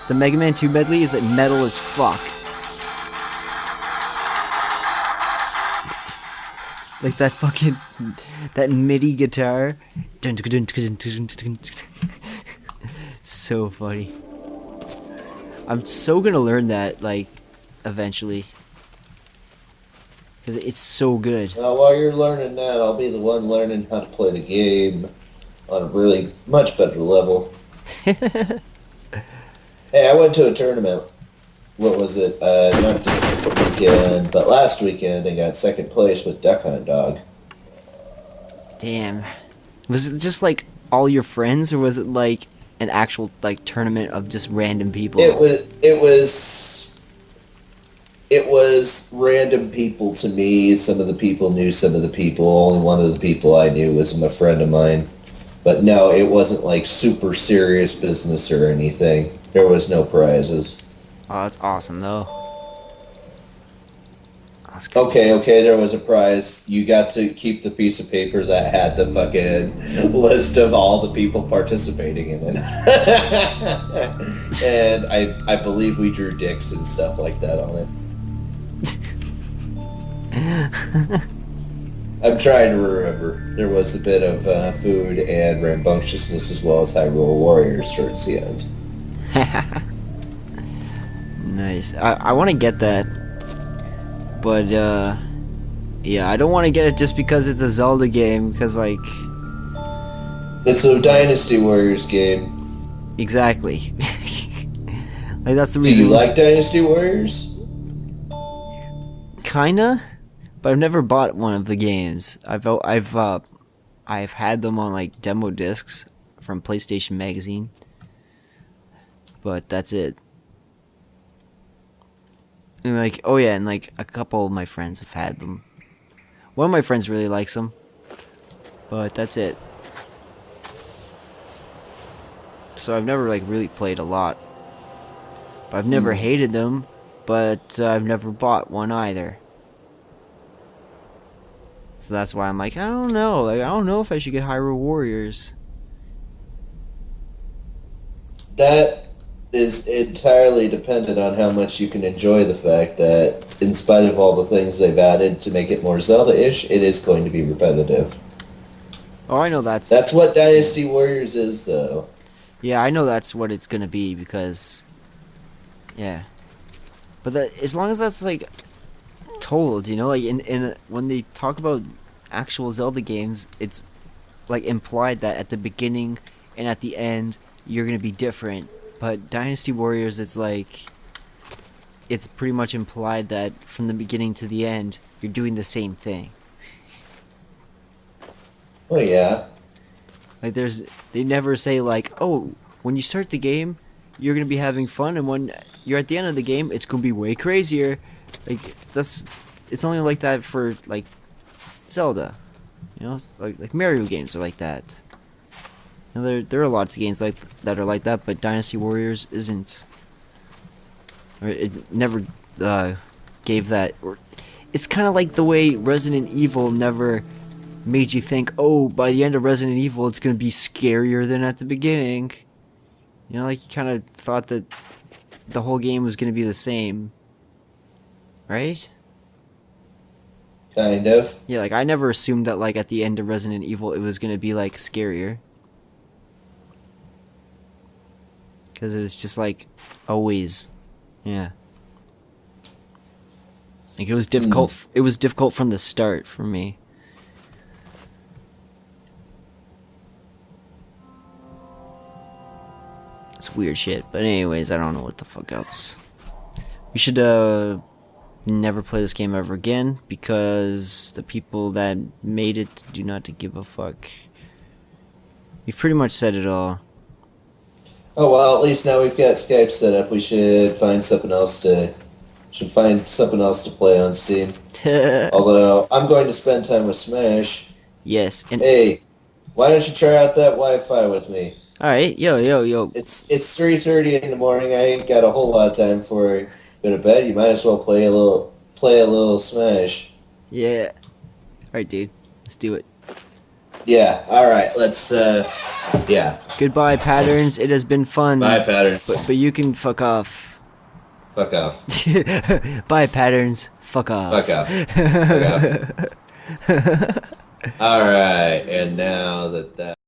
The Mega Man 2 medley is like metal as fuck. Like that fucking that MIDI guitar. So funny. I'm so gonna learn that like eventually. Because it's so good. Now, while you're learning that, I'll be the one learning how to play the game on a really much better level. Hey, I went to a tournament. What was it? Not this weekend, but last weekend, and got second place with Duck Hunt Dog. Damn. Was it just like all your friends, or was it like an actual like tournament of just random people? It was random people to me. Some of the people knew some of the people. Only one of the people I knew was a friend of mine. But no, it wasn't like super serious business or anything. There was no prizes. Oh, that's awesome though. That's good. Okay, there was a prize. You got to keep the piece of paper that had the fucking list of all the people participating in it. And I believe we drew dicks and stuff like that on it. I'm trying to remember. There was a bit of food and rambunctiousness as well as Hyrule Warriors towards the end. Nice. I want to get that. But, yeah, I don't want to get it just because it's a Zelda game, because, like... It's a Dynasty Warriors game. Exactly. Like, that's the Do reason... you like Dynasty Warriors? Kinda, but I've never bought one of the games. I've had them on, like, demo discs from PlayStation Magazine. But that's it. And like, oh yeah, and like a couple of my friends have had them. One of my friends really likes them, but that's it. So I've never like really played a lot. But I've never hated them, but I've never bought one either. So that's why I'm like, I don't know. Like, I don't know if I should get Hyrule Warriors. That is entirely dependent on how much you can enjoy the fact that, in spite of all the things they've added to make it more Zelda-ish, it is going to be repetitive. Oh, I know that's... That's what Dynasty Warriors is, though. Yeah, I know that's what it's gonna be, because... Yeah. But that, as long as that's, like, told, you know? Like, when they talk about actual Zelda games, it's, like, implied that at the beginning and at the end, you're gonna be different. But Dynasty Warriors, it's like... It's pretty much implied that from the beginning to the end, you're doing the same thing. Oh, yeah. Like, they never say, like, oh, when you start the game, you're gonna be having fun, and when you're at the end of the game, it's gonna be way crazier. Like, it's only like that for, like, Zelda. You know, it's like Mario games are like that. And there are lots of games like that are like that, but Dynasty Warriors isn't. Or it never gave that, or it's kind of like the way Resident Evil never made you think, oh, by the end of Resident Evil, it's gonna be scarier than at the beginning. You know, like you kind of thought that the whole game was gonna be the same, right? Kind of. Yeah, like I never assumed that like at the end of Resident Evil it was gonna be like scarier. Because it was just like always, yeah. Like it was difficult. It was difficult from the start for me. It's weird shit. But anyways, I don't know what the fuck else. We should never play this game ever again because the people that made it do not give a fuck. You've pretty much said it all. Oh well, at least now we've got Skype set up. We should find something else to play on Steam. Although I'm going to spend time with Smash. Yes. And hey, why don't you try out that Wi-Fi with me? all right, yo. It's 3:30 in the morning. I ain't got a whole lot of time before I go to bed. You might as well play a little Smash. Yeah. All right, dude. Let's do it. Yeah. All right. Let's. Yeah. Goodbye, Patterns. It has been fun. Bye, Patterns. But you can fuck off. Fuck off. Bye, Patterns. Fuck off. Fuck off. Fuck off. All right. And now that